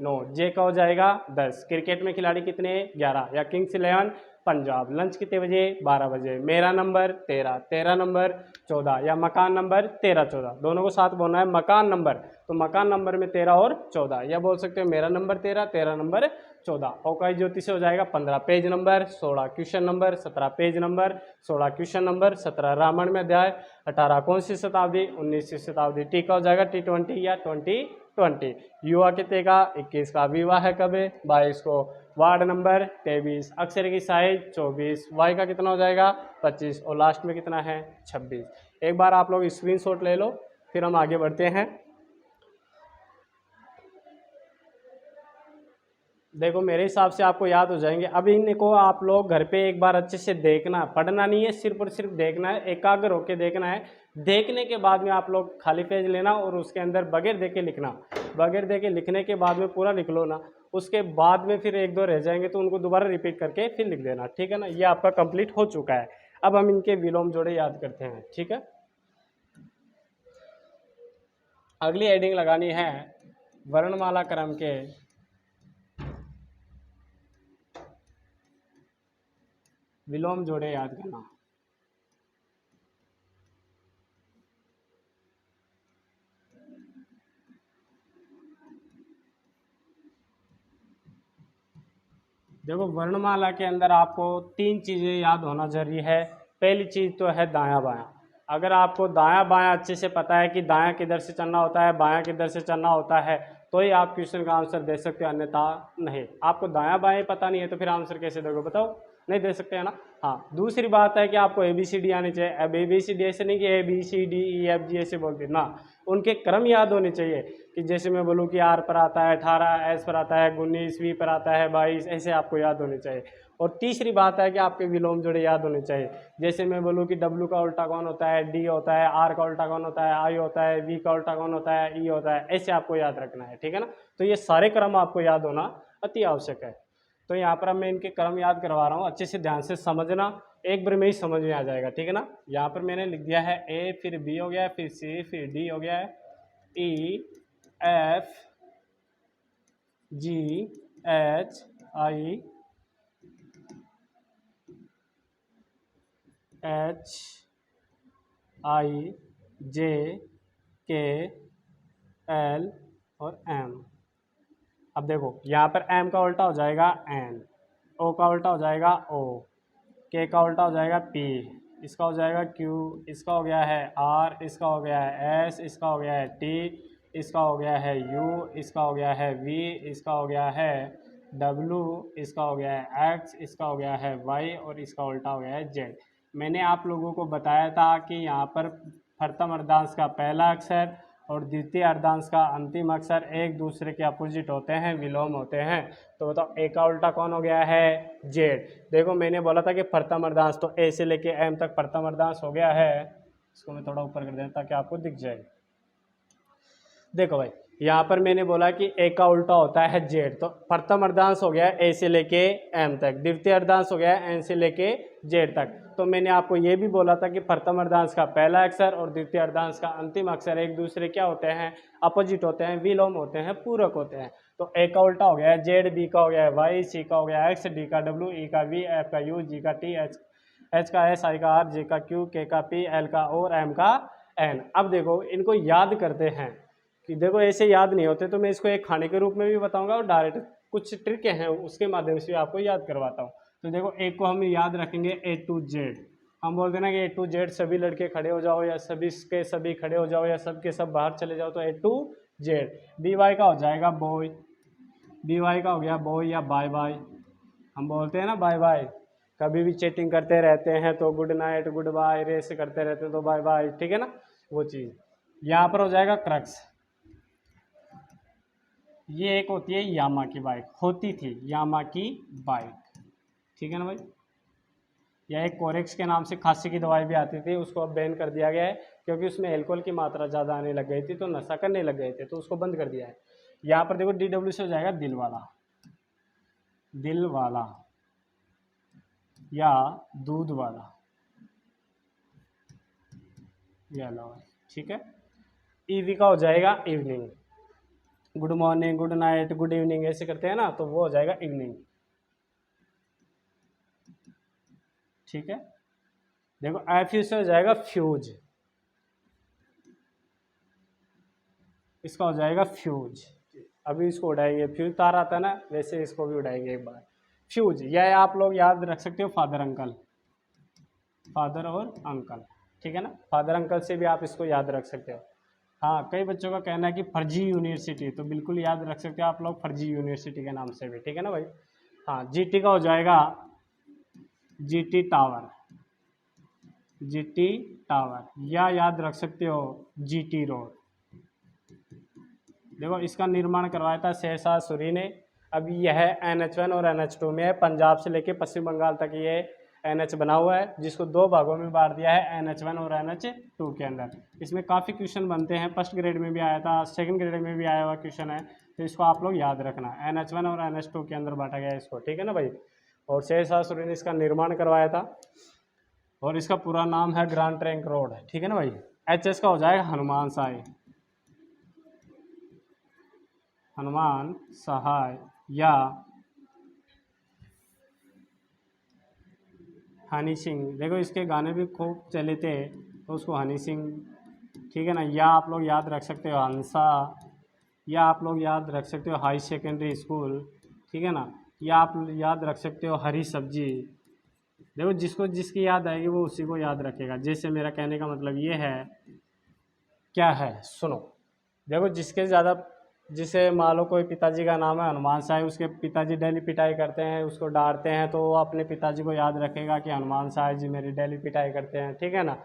9, जे का हो जाएगा 10। क्रिकेट में खिलाड़ी कितने, 11। या किंग्स 11 पंजाब। लंच कितने बजे, 12 बजे। मेरा नंबर 13, तेरा नंबर 14। या मकान नंबर 13 14, दोनों को साथ बोलना है मकान नंबर। तो मकान नंबर में 13 और 14, या बोल सकते हो मेरा नंबर 13, तेरा नंबर 14। अवकाश ज्योति से हो जाएगा 15, page number 16 question number 17, page number 16 question number 17। Ramayana में अध्याय 18 कौन सी शताब्दी, 19वीं शताब्दी। टी का हो जाएगा T20 या 2020। 20। युवा कितने का 21 का। विवाह कब है 22 को। Ward number 23। अक्षर की साइज 24। वाई का कितना हो जाएगा 25 और लास्ट में कितना है 26। एक बार आप लोग स्क्रीनशॉट ले लो फिर हम आगे बढ़ते हैं। देखो मेरे हिसाब से आपको याद हो जाएंगे। अब इनको आप लोग घर पे एक बार अच्छे से देखना, पढ़ना नहीं है, सिर्फ और सिर्फ देखना है, एकाग्र होकर देखना है। देखने के बाद में आप लोग खाली पेज लेना और उसके अंदर बगैर देखे लिखना। बगैर देखे लिखने के बाद में पूरा लिख लो ना, उसके बाद में फिर एक दो रह जाएंगे तो उनको दोबारा रिपीट करके फिर लिख देना, ठीक है ना। ये आपका कंप्लीट हो चुका है। अब हम इनके विलोम जोड़े याद करते हैं, ठीक है। अगली हेडिंग लगानी है वर्णमाला क्रम के विलोम जोड़े याद करना। देखो वर्णमाला के अंदर आपको 3 चीज़ें याद होना जरूरी है। पहली चीज़ तो है दायां बायां। अगर आपको दायां बायां अच्छे से पता है कि दायां किधर से चलना होता है, बायां किधर से चलना होता है, तो ही आप क्वेश्चन का आंसर दे सकते हो, अन्यथा नहीं। आपको दायां बायां पता नहीं है तो फिर आंसर कैसे दोगे बताओ, नहीं दे सकते हैं ना। हाँ, दूसरी बात है कि आपको ABCD आनी चाहिए। अब ABCD ऐसे नहीं कि ABCDEFG ऐसे बोलते ना, उनके क्रम याद होने चाहिए। कि जैसे मैं बोलूँ कि R पर आता है 18, S पर आता है 19, V पर आता है 22, ऐसे आपको याद होने चाहिए। और तीसरी बात है कि आपके विलोम जोड़े याद होने चाहिए। जैसे मैं बोलूँ कि W का उल्टा कौन होता है, D होता है, R का उल्टा कौन होता है, I होता है, V का उल्टा कौन होता है, E होता है, ऐसे आपको याद रखना है, ठीक है ना। तो ये सारे क्रम आपको याद होना अति आवश्यक है। तो यहाँ पर मैं इनके क्रम याद करवा रहा हूँ, अच्छे से ध्यान से समझना, एक बार में ही समझ में आ जाएगा, ठीक है ना। यहाँ पर मैंने लिख दिया है A, फिर B हो गया है, फिर C, फिर D हो गया है, E, F, G, H, I, H, I, J, K, L और M। अब देखो यहाँ पर M का उल्टा हो जाएगा N, O का उल्टा हो जाएगा O, K का उल्टा हो जाएगा P, इसका हो जाएगा Q, इसका हो गया है R, इसका हो गया है S, इसका हो गया है T, इसका हो गया है U, इसका हो गया है V, इसका हो गया है W, इसका हो गया है X, इसका हो गया है Y और इसका उल्टा हो गया है Z। मैंने आप लोगों को बताया था कि यहाँ पर प्रथम अर्धांश का पहला अक्षर और द्वितीय अर्धांश का अंतिम अक्षर एक दूसरे के अपोजिट होते हैं, विलोम होते हैं। तो बताओ ए का उल्टा कौन हो गया है जेड। देखो मैंने बोला था कि प्रथम अर्धांश, तो ए से लेके एम तक प्रथम अर्धांश हो गया है। इसको मैं थोड़ा ऊपर कर दें ताकि आपको दिख जाए। देखो भाई यहाँ पर मैंने बोला कि ए का उल्टा होता है जेड, तो प्रथम अर्धांश हो गया ए से लेके एम तक, द्वितीय अर्धांश हो गया एन से लेके जेड तक। तो मैंने आपको ये भी बोला था कि प्रथम अर्धांश का पहला अक्षर और द्वितीय अर्धांश का अंतिम अक्षर एक दूसरे क्या होते हैं, अपोजिट होते हैं, विलोम होते हैं, पूरक होते हैं। तो ए का उल्टा हो गया है जेड, बी का हो गया है वाई, सी का हो गया है एक्स, डी का डब्ल्यू, ई का वी, एफ का यू, जी का टी, एच का एस, आई का आर, जे का क्यू, के का पी, एल का ओ और एम का एन। अब देखो इनको याद करते हैं कि देखो ऐसे याद नहीं होते, तो मैं इसको एक खाने के रूप में भी बताऊंगा और डायरेक्ट कुछ ट्रिक हैं उसके माध्यम से आपको याद करवाता हूँ। तो देखो एक को हम याद रखेंगे A to Z। हम बोलते हैं ना कि A to Z सभी लड़के खड़े हो जाओ या सभी के सभी खड़े हो जाओ या सब के सब बाहर चले जाओ, तो A to Z। BY का हो जाएगा बॉय, BY का हो गया बॉय या बाय बाय। हम बोलते हैं ना बाय बाय, कभी भी चैटिंग करते रहते हैं तो good night, goodbye, race करते रहते हैं तो बाय बाय, ठीक है ना, वो चीज़। यहाँ पर हो जाएगा क्रक्स। ये एक होती है यामा की बाइक, होती थी यामा की बाइक, ठीक है ना भाई। या एक कोरेक्स के नाम से खांसी की दवाई भी आती थी, उसको अब बैन कर दिया गया है क्योंकि उसमें एल्कोहल की मात्रा ज़्यादा आने लग गई थी, तो नशा करने लग गए थे, तो उसको बंद कर दिया है। यहाँ पर देखो DW से हो जाएगा दिल वाला, दिल वाला या दूध वाला, ये लो, ठीक है। ईवी का हो जाएगा evening, good morning, good night, good evening ऐसे करते हैं ना, तो वो हो जाएगा इवनिंग, ठीक है। देखो एफ से हो जाएगा फ्यूज, इसका हो जाएगा फ्यूज। अभी इसको उड़ाएंगे, फ्यूज तार आता है ना, वैसे इसको भी उड़ाएंगे एक बार, फ्यूज। यह आप लोग याद रख सकते हो फादर अंकल, फादर और अंकल, ठीक है ना, फादर अंकल से भी आप इसको याद रख सकते हो। हाँ, कई बच्चों का कहना है कि फर्जी यूनिवर्सिटी, तो बिल्कुल याद रख सकते हो आप लोग फर्जी यूनिवर्सिटी के नाम से भी, ठीक है ना भाई। हाँ, जीटी का हो जाएगा जीटी टावर, जीटी टावर, या याद रख सकते हो जीटी रोड। देखो इसका निर्माण करवाया था शेरशाह सूरी ने। अब यह NH1 और NH2 में है, पंजाब से लेके पश्चिम बंगाल तक ये NH बना हुआ है, जिसको दो भागों में बांट दिया है, NH1 और NH2 के अंदर। इसमें काफ़ी क्वेश्चन बनते हैं, फर्स्ट ग्रेड में भी आया था, सेकंड ग्रेड में भी आया हुआ क्वेश्चन है, तो इसको आप लोग याद रखना, NH1 और NH2 के अंदर बांटा गया है इसको, ठीक है ना भाई। और शेरशाह सूरी ने इसका निर्माण करवाया था, और इसका पूरा नाम है ग्रैंड ट्रंक रोड, ठीक है ना भाई। HS का हो जाएगा हनुमान साई, हनुमान सहाय या हनी सिंह। देखो इसके गाने भी खूब चले थे, तो उसको हनी सिंह, ठीक है ना। या आप लोग याद रख सकते हो हंसा, या आप लोग याद रख सकते हो हाई सेकेंडरी स्कूल, ठीक है ना। या आप याद रख सकते हो हरी सब्जी। देखो जिसको जिसकी याद आएगी वो उसी को याद रखेगा। जैसे मेरा कहने का मतलब ये है, क्या है सुनो। देखो जिसके ज़्यादा, जिसे मान लो कोई पिताजी का नाम है हनुमान साहब, उसके पिताजी डेली पिटाई करते हैं, उसको डांटते हैं, तो वो अपने पिताजी को याद रखेगा कि हनुमान साहब जी मेरी डेली पिटाई करते हैं, ठीक है ना।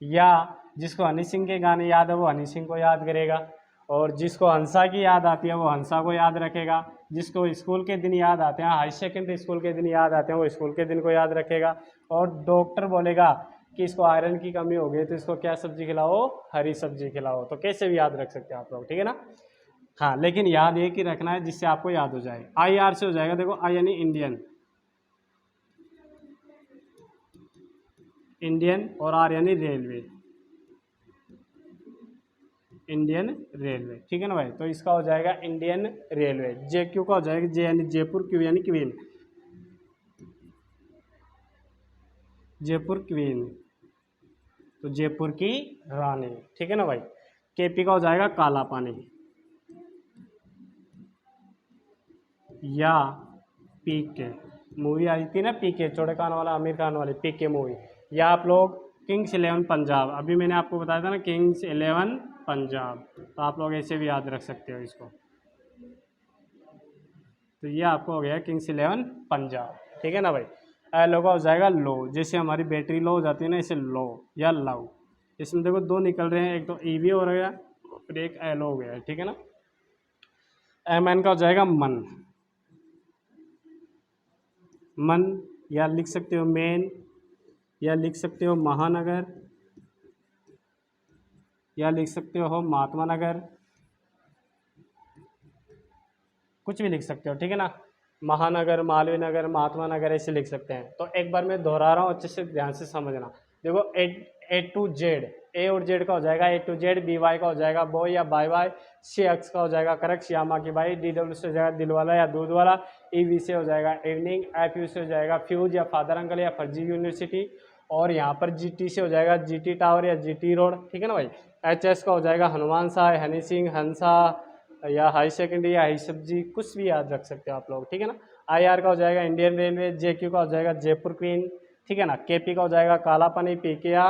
या जिसको हनी सिंह के गाने याद है वो हनी सिंह को याद करेगा, और जिसको हंसा की याद आती है वो हंसा को याद रखेगा, जिसको स्कूल के दिन याद आते हैं, हाई सेकेंडरी स्कूल के दिन याद आते हैं, वो स्कूल के दिन को याद रखेगा। और डॉक्टर बोलेगा कि इसको आयरन की कमी हो गई तो इसको क्या सब्जी खिलाओ, हरी सब्जी खिलाओ, तो कैसे भी याद रख सकते हैं आप लोग, ठीक है ना। हाँ, लेकिन याद एक ही रखना है जिससे आपको याद हो जाए। IR से हो जाएगा, देखो आई यानी इंडियन, इंडियन, और R यानी रेलवे, इंडियन रेलवे, ठीक है ना भाई। तो इसका हो जाएगा इंडियन रेलवे। JQ का हो जाएगा J यानी जयपुर, Q यानी क्वीन, जयपुर क्वीन, तो जयपुर की रानी, ठीक है ना भाई। KP का हो जाएगा काला पानी, या PK, मूवी आई थी ना PK, चौड़े खान वाला, आमिर खान वाली PK मूवी। या आप लोग किंग्स 11 पंजाब, अभी मैंने आपको बताया था ना किंग्स 11 पंजाब, तो आप लोग ऐसे भी याद रख सकते हो इसको। तो ये आपको हो गया किंग्स 11 पंजाब, ठीक है ना भाई। एलो का हो जाएगा लो, जैसे हमारी बैटरी लो हो जाती है ना, इसे लो या लव। इसमें देखो दो निकल रहे हैं, एक तो EV हो गया और एक एलो हो गया, ठीक है ना। MN का हो जाएगा मन, मन, या लिख सकते हो मेन, या लिख सकते हो महानगर, या लिख सकते हो महात्मा नगर, कुछ भी लिख सकते हो, ठीक है ना। महानगर, मालवीय नगर, महात्मा नगर ऐसे लिख सकते हैं। तो एक बार मैं दोहरा रहा हूँ, अच्छे से ध्यान से समझना। देखो A to Z, A और Z का हो जाएगा A to Z, BY का हो जाएगा बॉय या बाय बाय, CX का हो जाएगा करेक्ट, श्यामा की बाई, DW से हो जाएगा दिलवाला या दूध वाला, EV से हो जाएगा इवनिंग, FU से हो जाएगा फ्यूज या फादर अंकल या फर्जी यूनिवर्सिटी, और यहाँ पर GT से हो जाएगा GT टावर या GT रोड, ठीक है ना भाई। HS का हो जाएगा हनुमान साहब, हनी सिंह, हंसा, या हाई सेकेंडरी या हाई सब्जी, कुछ भी याद रख सकते हो आप लोग, ठीक है ना। IR का हो जाएगा इंडियन रेलवे, JQ का हो जाएगा जयपुर क्वीन, ठीक है ना। KP का हो जाएगा काला पानी, PK या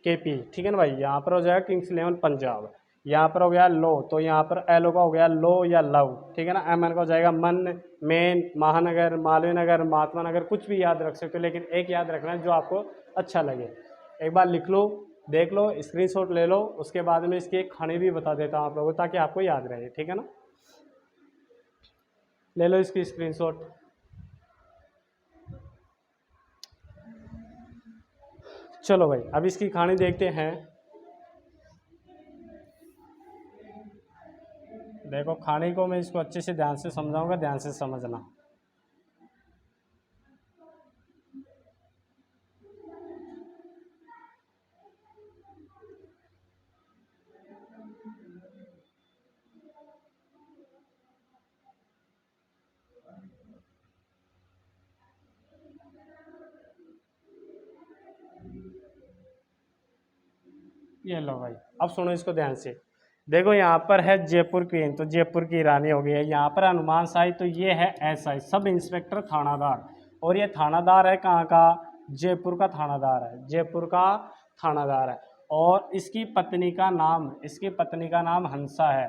KP, ठीक है ना भाई। यहाँ पर हो जाएगा किंग्स 11 पंजाब। यहाँ पर हो गया लो, तो यहाँ पर LO का हो गया लो या लव, ठीक है ना। MN का हो जाएगा मन, मेन, महानगर, मालवीय नगर, महात्मा नगर, कुछ भी याद रख सकते हो, लेकिन एक याद रखना है जो आपको अच्छा लगे। एक बार लिख लो, देख लो, स्क्रीनशॉट ले लो, उसके बाद में इसकी एक खानी भी बता देता हूँ आप लोगों को, ताकि आपको याद रहे, ठीक है ना। ले लो इसकी स्क्रीनशॉट। चलो भाई अब इसकी कहानी देखते हैं। देखो कहानी को मैं इसको अच्छे से ध्यान से समझाऊंगा, ध्यान से समझना। ये लो भाई, अब सुनो इसको ध्यान से। देखो यहाँ पर है जयपुर क्वीन, तो जयपुर की रानी हो गई है। यहाँ पर हनुमान साई, तो ये है SI, सब इंस्पेक्टर थानादार, और ये थानादार है कहाँ का, जयपुर का थानादार है, जयपुर का थानादार है। और इसकी पत्नी का नाम हंसा है।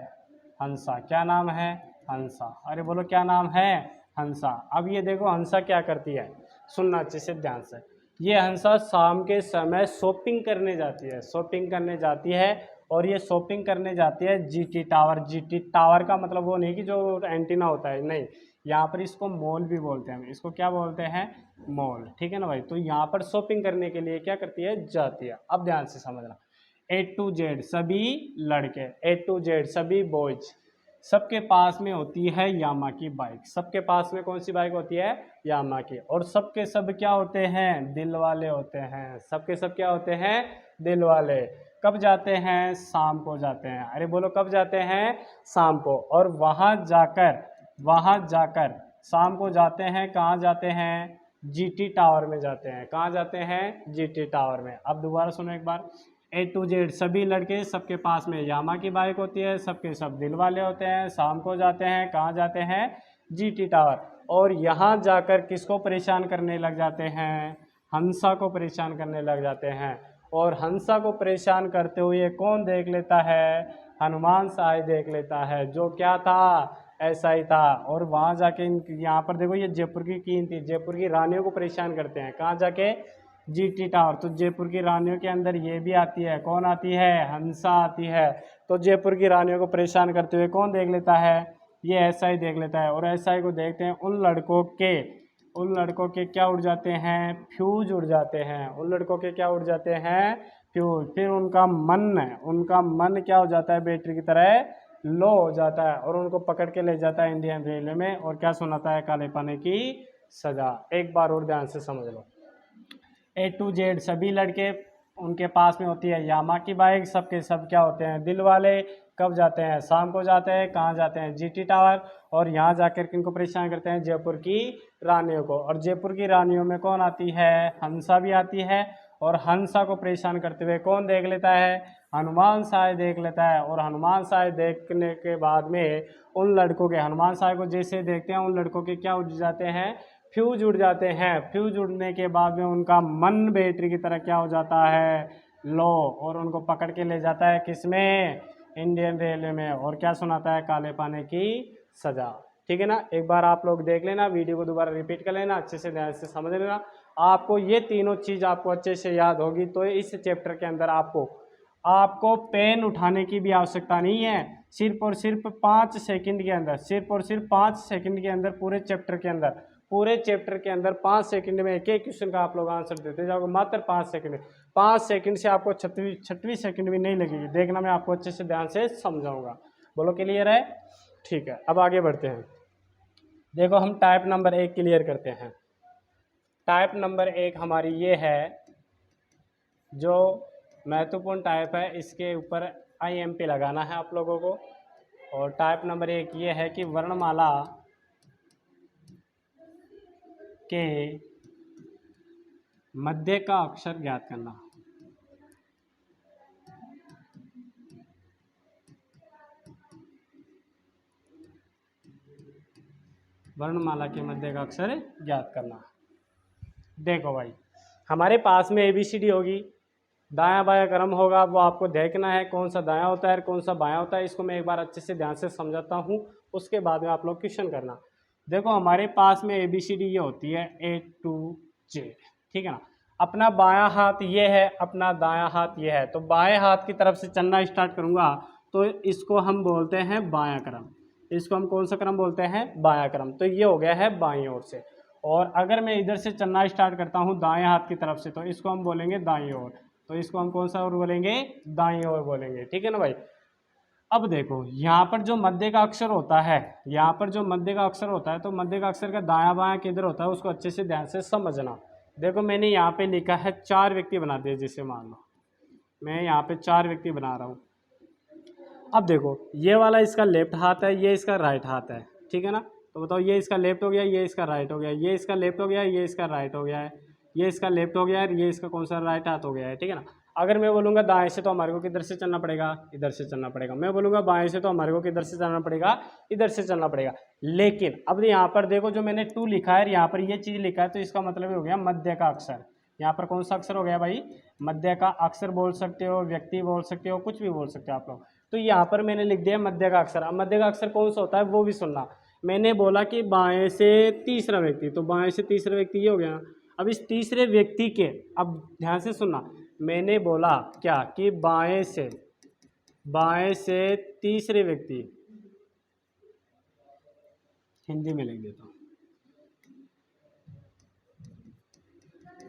हंसा, क्या नाम है? हंसा। अरे बोलो क्या नाम है? हंसा। अब ये देखो हंसा क्या करती है, सुनना अच्छे से ध्यान से। ये हंसा शाम के समय शॉपिंग करने जाती है, शॉपिंग करने जाती है। और ये शॉपिंग करने जाती है जीटी टावर। जीटी टावर का मतलब वो नहीं कि जो एंटीना होता है, नहीं, यहाँ पर इसको मॉल भी बोलते हैं। इसको क्या बोलते हैं? मॉल। ठीक है ना भाई। तो यहाँ पर शॉपिंग करने के लिए क्या करती है? जाती है। अब ध्यान से समझना। A to Z सभी लड़के, A to Z सभी बॉयज, सबके पास में होती है यामा की बाइक। सबके पास में कौन सी बाइक होती है? यामा की। और सबके सब क्या होते हैं? दिल वाले होते हैं। सबके सब क्या होते हैं? दिल वाले। कब जाते हैं? शाम को जाते हैं। अरे बोलो कब जाते हैं? शाम को। और वहाँ जाकर शाम को जाते हैं। कहाँ जाते हैं? जीटी टावर में जाते हैं। कहाँ जाते हैं? जीटी टावर में। अब दोबारा सुनो एक बार। A to Z सभी लड़के, सबके पास में यामा की बाइक होती है, सबके सब दिल वाले होते हैं, शाम को जाते हैं। कहाँ जाते हैं? GT tower. और यहाँ जाकर किसको परेशान करने लग जाते हैं? हंसा को परेशान करने लग जाते हैं। और हंसा को परेशान करते हुए कौन देख लेता है? हनुमान साय देख लेता है, जो क्या था? ऐसा ही था। और वहाँ जाके यहाँ पर देखो, ये जयपुर की क्वीन थी, जयपुर की रानियों को परेशान करते हैं। कहाँ जाके? GT tower. तो जयपुर की रानियों के अंदर ये भी आती है। कौन आती है? हंसा आती है। तो जयपुर की रानियों को परेशान करते हुए कौन देख लेता है? ये ऐसा ही देख लेता है। और ऐसा ही को देखते हैं, उन लड़कों के क्या उड़ जाते हैं? फ्यूज उड़ जाते हैं। उन लड़कों के क्या उड़ जाते हैं? फ्यूज। फिर उनका मन क्या हो जाता है? बैटरी की तरह लो हो जाता है। और उनको पकड़ के ले जाता है इंडियन रेलवे में। और क्या सुनाता है? काले पानी की सजा। एक बार और ध्यान से समझ लो। A to Z सभी लड़के, उनके पास में होती है यामा की बाइक, सबके सब क्या होते हैं? दिल वाले। कब जाते हैं? शाम को जाते हैं। कहाँ जाते हैं? GT tower. और यहाँ जाकर किनको परेशान करते हैं? जयपुर की रानियों को। और जयपुर की रानियों में कौन आती है? हंसा भी आती है। और हंसा को परेशान करते हुए कौन देख लेता है? हनुमान साय देख लेता है। और हनुमान साय देखने के बाद में उन लड़कों के, हनुमान साय को जैसे देखते हैं, उन लड़कों के क्या उड़ जाते हैं? फ्यूज उड़ जाते हैं। फ्यूज उड़ने के बाद में उनका मन बैटरी की तरह क्या हो जाता है? लो। और उनको पकड़ के ले जाता है किसमें? इंडियन रेलवे में। और क्या सुनाता है? काले पानी की सजा। ठीक है ना। एक बार आप लोग देख लेना, वीडियो को दोबारा रिपीट कर लेना, अच्छे से ध्यान से समझ लेना। आपको ये तीनों चीज़ आपको अच्छे से याद होगी। तो इस चैप्टर के अंदर आपको पेन उठाने की भी आवश्यकता नहीं है। सिर्फ और सिर्फ 5 सेकंड के अंदर, सिर्फ और सिर्फ 5 सेकंड के अंदर पूरे चैप्टर के अंदर 5 सेकंड में एक एक क्वेश्चन का आप लोग आंसर देते जाओगे। मात्र 5 सेकंड। 5 सेकंड से आपको 6वीं सेकंड भी नहीं लगेगी। देखना, मैं आपको अच्छे से ध्यान से समझाऊंगा। बोलो क्लियर है? ठीक है, अब आगे बढ़ते हैं। देखो, हम टाइप नंबर 1 क्लियर करते हैं। टाइप नंबर 1 हमारी ये है, जो महत्वपूर्ण टाइप है, इसके ऊपर IMP लगाना है आप लोगों को। और टाइप नंबर 1 ये है कि वर्णमाला के मध्य का अक्षर ज्ञात करना। वर्णमाला के मध्य का अक्षर ज्ञात करना। देखो भाई, हमारे पास में ABCD होगी, दायां बायां क्रम होगा, वो आपको देखना है कौन सा दायां होता है और कौन सा बायां होता है। इसको मैं एक बार अच्छे से ध्यान से समझाता हूँ, उसके बाद में आप लोग क्वेश्चन करना। देखो, हमारे पास में ABCD ये होती है A to Z। ठीक है ना। अपना बायां हाथ ये है, अपना दायां हाथ ये है। तो बाएं हाथ की तरफ से चलना स्टार्ट करूँगा तो इसको हम बोलते हैं बायां क्रम। इसको हम कौन सा क्रम बोलते हैं? बायां क्रम। तो ये हो गया है बाईं ओर से। और अगर मैं इधर से चलना स्टार्ट करता हूँ दाएं हाथ की तरफ से, तो इसको हम बोलेंगे दाईं ओर। तो इसको हम कौन सा ओर बोलेंगे? दाईं ओर बोलेंगे। ठीक है ना भाई। अब देखो, यहाँ पर जो मध्य का अक्षर होता है, यहाँ पर जो मध्य का अक्षर होता है, तो मध्य का अक्षर का दायां बायां किधर होता है, उसको अच्छे से ध्यान से समझना। देखो, मैंने यहाँ पे लिखा है 4 व्यक्ति बना दिए। जैसे मान लो मैं यहाँ पे 4 व्यक्ति बना रहा हूँ। अब देखो, ये वाला इसका लेफ्ट हाथ है, ये इसका राइट हाथ है। ठीक है ना। तो बताओ, ये इसका लेफ्ट हो गया, ये इसका राइट हो गया, ये इसका लेफ्ट हो गया, ये इसका राइट हो गया है, ये इसका लेफ्ट हो गया है, ये इसका कौन सा राइट हाथ हो गया है। ठीक है ना। अगर मैं बोलूँगा दाएं से, तो हमारे को किधर से चलना पड़ेगा? इधर से चलना पड़ेगा। मैं बोलूँगा बाएं से, तो हमारे को किधर से चलना पड़ेगा? इधर से चलना पड़ेगा। लेकिन अब यहाँ पर देखो, जो मैंने 2 लिखा है, यहाँ पर ये चीज़ लिखा है, तो इसका मतलब हो गया मध्य का अक्षर। यहाँ पर कौन सा अक्षर हो गया भाई, मध्य का अक्षर बोल सकते हो, व्यक्ति बोल सकते हो, कुछ भी बोल सकते हो आप लोग। तो यहाँ पर मैंने लिख दिया मध्य का अक्षर। अब मध्य का अक्षर कौन सा होता है वो भी सुनना। मैंने बोला कि बाएं से तीसरा व्यक्ति, तो बाएं से तीसरा व्यक्ति ये हो गया। अब इस तीसरे व्यक्ति के, अब ध्यान से सुनना, मैंने बोला क्या कि बाएं से तीसरे व्यक्ति, हिंदी में लिख देता हूँ,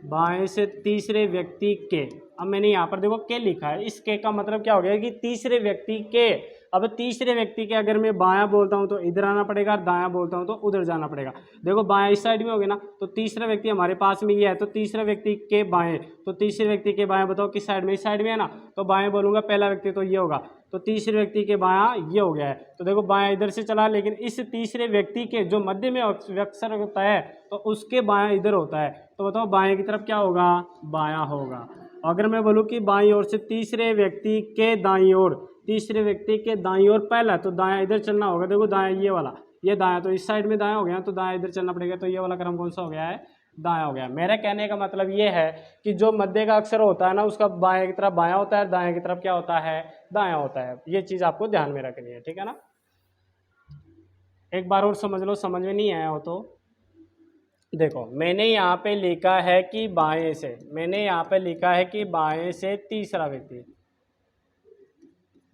बाएं से तीसरे व्यक्ति के। अब मैंने यहाँ पर देखो के लिखा है, इस के का मतलब क्या हो गया कि तीसरे व्यक्ति के। अब तीसरे व्यक्ति के अगर मैं बायां बोलता हूँ तो इधर आना पड़ेगा, दायां बोलता हूँ तो उधर जाना पड़ेगा। देखो बायां इस साइड में हो गया ना, तो तीसरा व्यक्ति हमारे पास में ये है, तो तीसरा व्यक्ति के बाएं, तो तीसरे व्यक्ति के बाएं बताओ किस साइड में, इस साइड में है ना, तो बाएं बोलूंगा, पहला व्यक्ति तो ये होगा, तो तीसरे व्यक्ति के बायां ये हो गया है। तो देखो बायां इधर से चला, लेकिन इस तीसरे व्यक्ति के जो मध्य में अक्षर होता है तो उसके बायां इधर होता है, तो बताओ बाएं की तरफ क्या होगा, बायां होगा। अगर मैं बोलूँ कि बाईं ओर से तीसरे व्यक्ति के दाईं ओर, तीसरे व्यक्ति के दाईं ओर पहला, तो दायां इधर चलना होगा। देखो दायां ये वाला, ये दायां, तो इस साइड में दायां हो गया, तो दायां इधर चलना पड़ेगा, तो ये वाला क्रम कौन सा हो गया है, दायां हो गया। मेरे कहने का मतलब ये है कि जो मध्य का अक्षर होता है ना उसका बाएं की तरफ बायां होता है, दाएं की तरफ क्या होता है, दायां होता है। ये चीज़ आपको ध्यान में रखनी है, ठीक है ना। एक बार और समझ लो, समझ में नहीं आया हो तो देखो, मैंने यहाँ पे लिखा है कि बाएं से, मैंने यहाँ पे लिखा है कि बाएं से तीसरा व्यक्ति,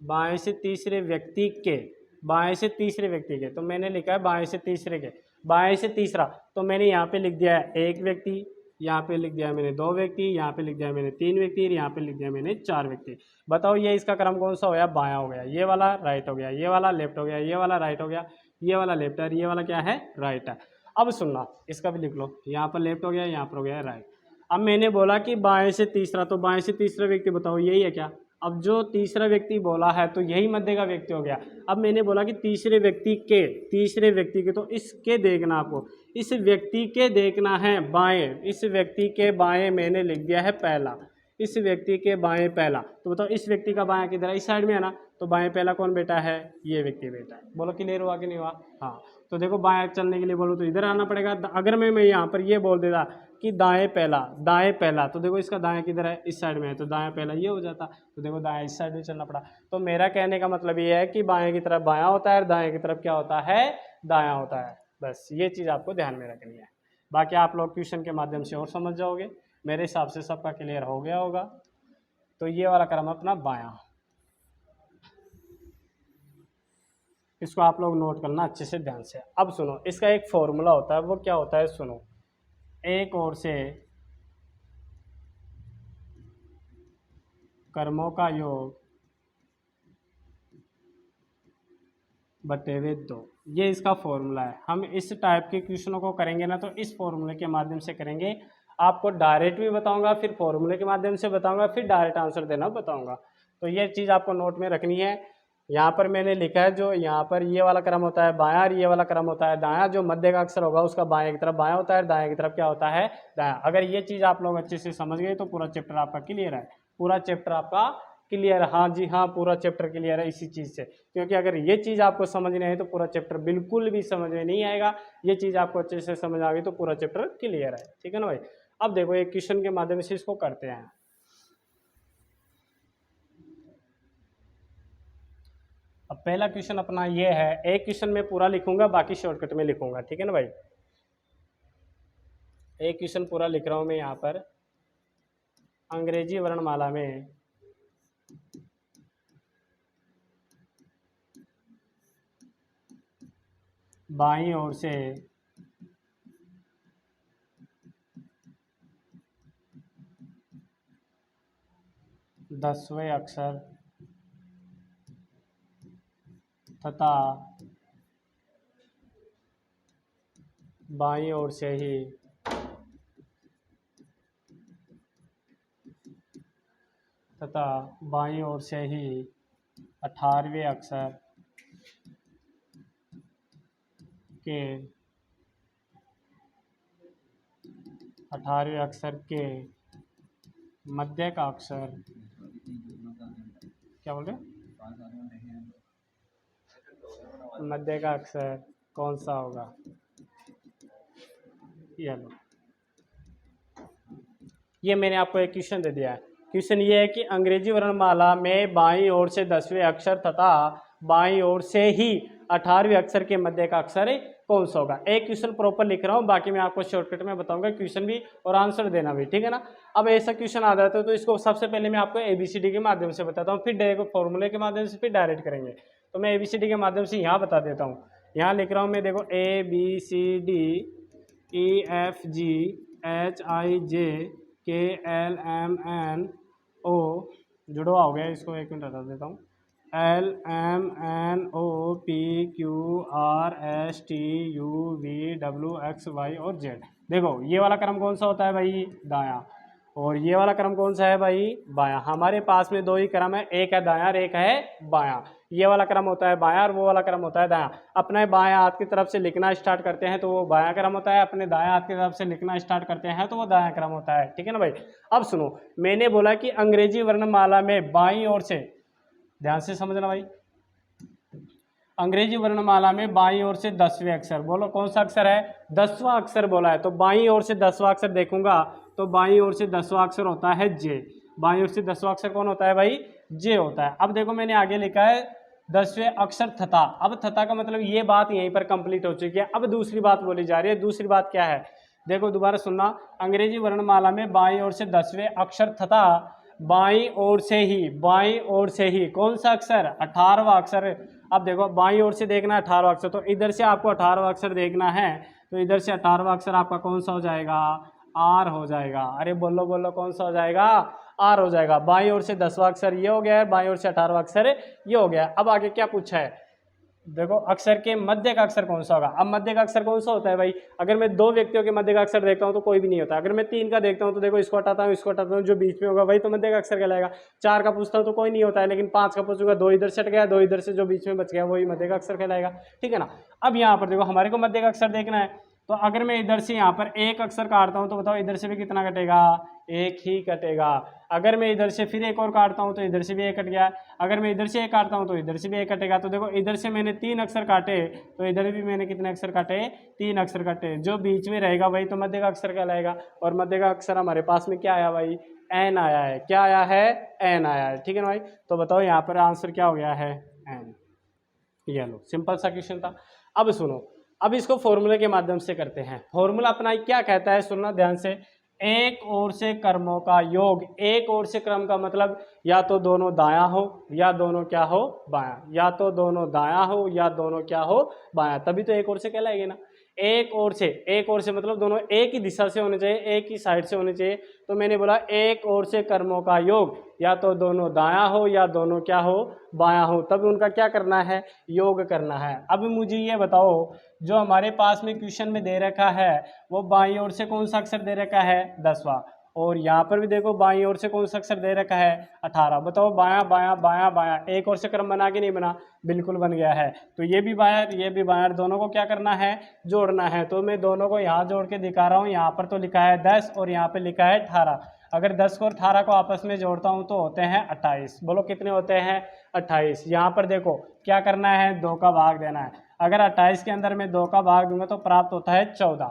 बाएं से तीसरे व्यक्ति के, बाएं से तीसरे व्यक्ति के, तो मैंने लिखा है बाएं से तीसरे के, बाएं से तीसरा, तो मैंने यहाँ पे लिख दिया है एक व्यक्ति, यहाँ पे लिख दिया मैंने दो व्यक्ति, यहाँ पे लिख दिया मैंने तीन व्यक्ति, यहाँ पे लिख दिया मैंने चार व्यक्ति। बताओ ये इसका क्रम कौन सा हो गया, बायां हो गया। ये वाला राइट हो गया, ये वाला लेफ्ट हो गया, ये वाला राइट हो गया, ये वाला लेफ्ट है, ये वाला क्या है, राइट है। अब सुनना, इसका भी लिख लो, यहाँ पर लेफ्ट हो गया, यहाँ पर हो गया राइट। अब मैंने बोला कि बाएं से तीसरा, तो बाएं से तीसरा व्यक्ति बताओ यही है क्या। अब जो तीसरा व्यक्ति बोला है तो यही मध्य का व्यक्ति हो गया। अब मैंने बोला कि तीसरे व्यक्ति के, तीसरे व्यक्ति के, तो इसके देखना आपको, इस व्यक्ति के देखना है बाएं, इस व्यक्ति के बाएं मैंने लिख दिया है पहला, इस व्यक्ति के बाएं पहला। तो बताओ इस व्यक्ति का बायां किधर है, इस साइड में है ना, तो बाएं पहला कौन बेटा है, ये व्यक्ति बेटा है। बोलो क्लियर हुआ कि नहीं हुआ, हाँ। तो देखो बाएं चलने के लिए बोलो तो इधर आना पड़ेगा। अगर मैं यहाँ पर ये बोल देता कि दाएं पहला, दाएं पहला, तो देखो इसका दाएं किधर है, इस साइड में है, तो दाएं पहला ये हो जाता, तो देखो दाएं इस साइड में चलना पड़ा। तो मेरा कहने का मतलब ये है कि बाएं की तरफ बायां होता है और दाएं की तरफ क्या होता है, दायां होता है। बस ये चीज़ आपको ध्यान में रखनी है। बाकी आप लोग ट्यूशन के माध्यम से और समझ जाओगे। मेरे हिसाब से सबका क्लियर हो गया होगा। तो ये वाला क्रम अपना बायां, इसको आप लोग नोट करना अच्छे से ध्यान से। अब सुनो, इसका एक फॉर्मूला होता है, वो क्या होता है सुनो, एक ओर से कर्मों का योग बटे हुए 2, ये इसका फॉर्मूला है। हम इस टाइप के क्वेश्चनों को करेंगे ना तो इस फॉर्मूले के माध्यम से करेंगे। आपको डायरेक्ट भी बताऊंगा, फिर फॉर्मूले के माध्यम से बताऊंगा, फिर डायरेक्ट आंसर देना बताऊंगा। तो ये चीज़ आपको नोट में रखनी है। यहाँ पर मैंने लिखा है, जो यहाँ पर ये वाला क्रम होता है बायां और ये वाला क्रम होता है दायां। जो मध्य का अक्षर होगा उसका बाएं की तरफ बायां होता है, दाएं की तरफ क्या होता है, दायां। अगर ये चीज़ आप लोग अच्छे से समझ गए तो पूरा चैप्टर आपका क्लियर है, पूरा चैप्टर आपका क्लियर। हाँ जी हाँ, पूरा चैप्टर क्लियर है इसी चीज़ से। क्योंकि अगर ये चीज़ आपको समझ नहीं है तो पूरा चैप्टर बिल्कुल भी समझ में नहीं आएगा। ये चीज़ आपको अच्छे से समझ आ गई तो पूरा चैप्टर क्लियर है, ठीक है ना भाई। अब देखो एक क्वेश्चन के माध्यम से इसको करते हैं। अब पहला क्वेश्चन अपना ये है, एक क्वेश्चन में पूरा लिखूंगा, बाकी शॉर्टकट में लिखूंगा, ठीक है ना भाई। एक क्वेश्चन पूरा लिख रहा हूं मैं यहाँ पर। अंग्रेजी वर्णमाला में बाईं ओर से दसवें अक्षर तथा बाईं ओर से ही बाईं ओर से ही 18वें अक्षर के 18वें अक्षर के मध्य का अक्षर, क्या बोल रहे, मध्य का अक्षर कौन सा होगा। ये लो, ये मैंने आपको एक क्वेश्चन दे दिया है। क्वेश्चन ये है कि अंग्रेजी वर्णमाला में बाईं ओर से 10वें अक्षर तथा बाईं ओर से ही 18वें अक्षर के मध्य का अक्षर कौन सा होगा। एक क्वेश्चन प्रॉपर लिख रहा हूँ, बाकी मैं आपको शॉर्टकट में बताऊंगा क्वेश्चन भी और आंसर देना भी, ठीक है ना। अब ऐसा क्वेश्चन आ जाता है तो इसको सबसे पहले मैं आपको ABCD के माध्यम से बताता हूँ, फिर डायरेक्ट फॉर्मूले के माध्यम से, फिर डायरेक्ट करेंगे। तो मैं ABCD के माध्यम से यहाँ बता देता हूँ। यहाँ लिख रहा हूँ मैं, देखो ABCDEFGHIJKLMNO, जुड़वा हो गया, इसको एक मिनट बता देता हूँ, LMNOPQRSTUVWXY और Z। देखो ये वाला क्रम कौन सा होता है भाई, दायां, और ये वाला क्रम कौन सा है भाई, बायां। हमारे पास में दो ही क्रम है, एक है दायां और एक है बायां। ये वाला क्रम होता है बायां और वो वाला क्रम होता है दायां। अपने बायां हाथ की तरफ से लिखना स्टार्ट करते हैं तो वो बायां क्रम होता है, अपने दायां हाथ की तरफ से लिखना स्टार्ट करते हैं तो वो दायां क्रम होता है, ठीक है ना भाई। अब सुनो, मैंने बोला कि अंग्रेजी वर्णमाला में बाईं ओर से, ध्यान से समझना भाई, अंग्रेजी वर्णमाला में बाईं ओर से 10वें अक्षर, बोलो कौन सा अक्षर है, 10वां अक्षर बोला है। तो बाईं ओर से 10वां अक्षर देखूंगा तो बाईं ओर से 10वां अक्षर होता है जे। बाईं ओर से 10वां अक्षर कौन होता है भाई, जे होता है। अब देखो मैंने आगे लिखा है 10वें अक्षर थता। अब थता का मतलब ये बात यहीं पर कंप्लीट हो चुकी है। अब दूसरी बात बोली जा रही है। दूसरी बात क्या है, देखो दोबारा सुनना, अंग्रेजी वर्णमाला में बाईं ओर से 10वें अक्षर तथा बाईं ओर से ही, बाईं ओर से ही कौन सा अक्षर, 18वां अक्षर। अब देखो बाईं ओर से देखना है 18वां अक्षर, तो इधर से आपको 18वां अक्षर देखना है, तो इधर से 18वां अक्षर आपका कौन सा हो जाएगा, आर हो जाएगा। अरे बोलो बोलो कौन सा हो जाएगा, आर हो जाएगा। बाईं ओर से 10वां अक्षर ये हो गया है, बाईं ओर से 18वां अक्षर ये हो गया। अब आगे क्या पूछा है, देखो अक्षर के मध्य का अक्षर कौन सा होगा। अब मध्य का अक्षर कौन सा होता है भाई, अगर मैं दो व्यक्तियों के मध्य का अक्षर देखता हूं तो कोई भी नहीं होता। अगर मैं 3 का देखता हूं तो देखो इसको हटाता हूं, इसको हटाता हूं, जो बीच में होगा वही तो मध्य का अक्षर कहलाएगा। 4 का पूछता हूं तो कोई नहीं होता है, लेकिन 5 का पूछूंगा, 2 इधर से हट गया, 2 इधर से, जो बीच में बच गया वही मध्य का अक्षर कहलाएगा, ठीक है ना। अब यहाँ पर देखो हमारे को मध्य का अक्षर देखना है, तो अगर मैं इधर से यहाँ पर एक अक्षर काटता हूँ तो बताओ इधर से भी कितना कटेगा, एक ही कटेगा। अगर मैं इधर से फिर एक और काटता हूँ तो इधर से भी एक कट गया। अगर मैं इधर से एक काटता हूँ तो इधर से भी एक कटेगा। तो देखो इधर से मैंने 3 अक्षर काटे तो इधर भी मैंने कितने अक्षर काटे, 3 अक्षर काटे। जो बीच में रहेगा वही तो मध्य का अक्षर कहलाएगा। और मध्य का अक्षर हमारे पास में क्या आया भाई, एन आया है। क्या आया है, एन आया है, ठीक है ना भाई। तो बताओ यहाँ पर आंसर क्या हो गया है, एन। ये लो, सिंपल सा क्वेश्चन था। अब सुनो, अब इसको फॉर्मूले के माध्यम से करते हैं। फॉर्मूला अपना क्या कहता है, सुनना ध्यान से। एक ओर से क्रमों का योग, एक ओर से क्रम का मतलब या तो दोनों दायां हो या दोनों क्या हो, बायां। या तो दोनों दायां हो या दोनों क्या हो, बायां, तभी तो एक ओर से कहलाएगी ना। एक ओर से, एक ओर से मतलब दोनों एक ही दिशा से होने चाहिए, एक ही साइड से होने चाहिए। तो मैंने बोला एक ओर से कर्मों का योग या तो दोनों दायां हो या दोनों क्या हो, बायां हो, तब उनका क्या करना है, योग करना है। अब मुझे ये बताओ, जो हमारे पास में क्वेश्चन में दे रखा है वो बाईं ओर से कौन सा अक्षर दे रखा है, 10वां, और यहाँ पर भी देखो बाईं ओर से कौन सा अक्षर दे रखा है, 18। बताओ बायां बायां बायां बायां, एक ओर से क्रम बना कि नहीं बना, बिल्कुल बन गया है। तो ये भी बायां ये भी बायां, दोनों को क्या करना है, जोड़ना है। तो मैं दोनों को यहाँ जोड़ के दिखा रहा हूँ। यहाँ पर तो लिखा है 10 और यहाँ पे लिखा है 18। अगर 10 को और 18 को आपस में जोड़ता हूँ तो होते हैं 28। बोलो कितने होते हैं, 28। यहाँ पर देखो क्या करना है, 2 का भाग देना है। अगर 28 के अंदर मैं 2 का भाग दूंगा तो प्राप्त होता है 14।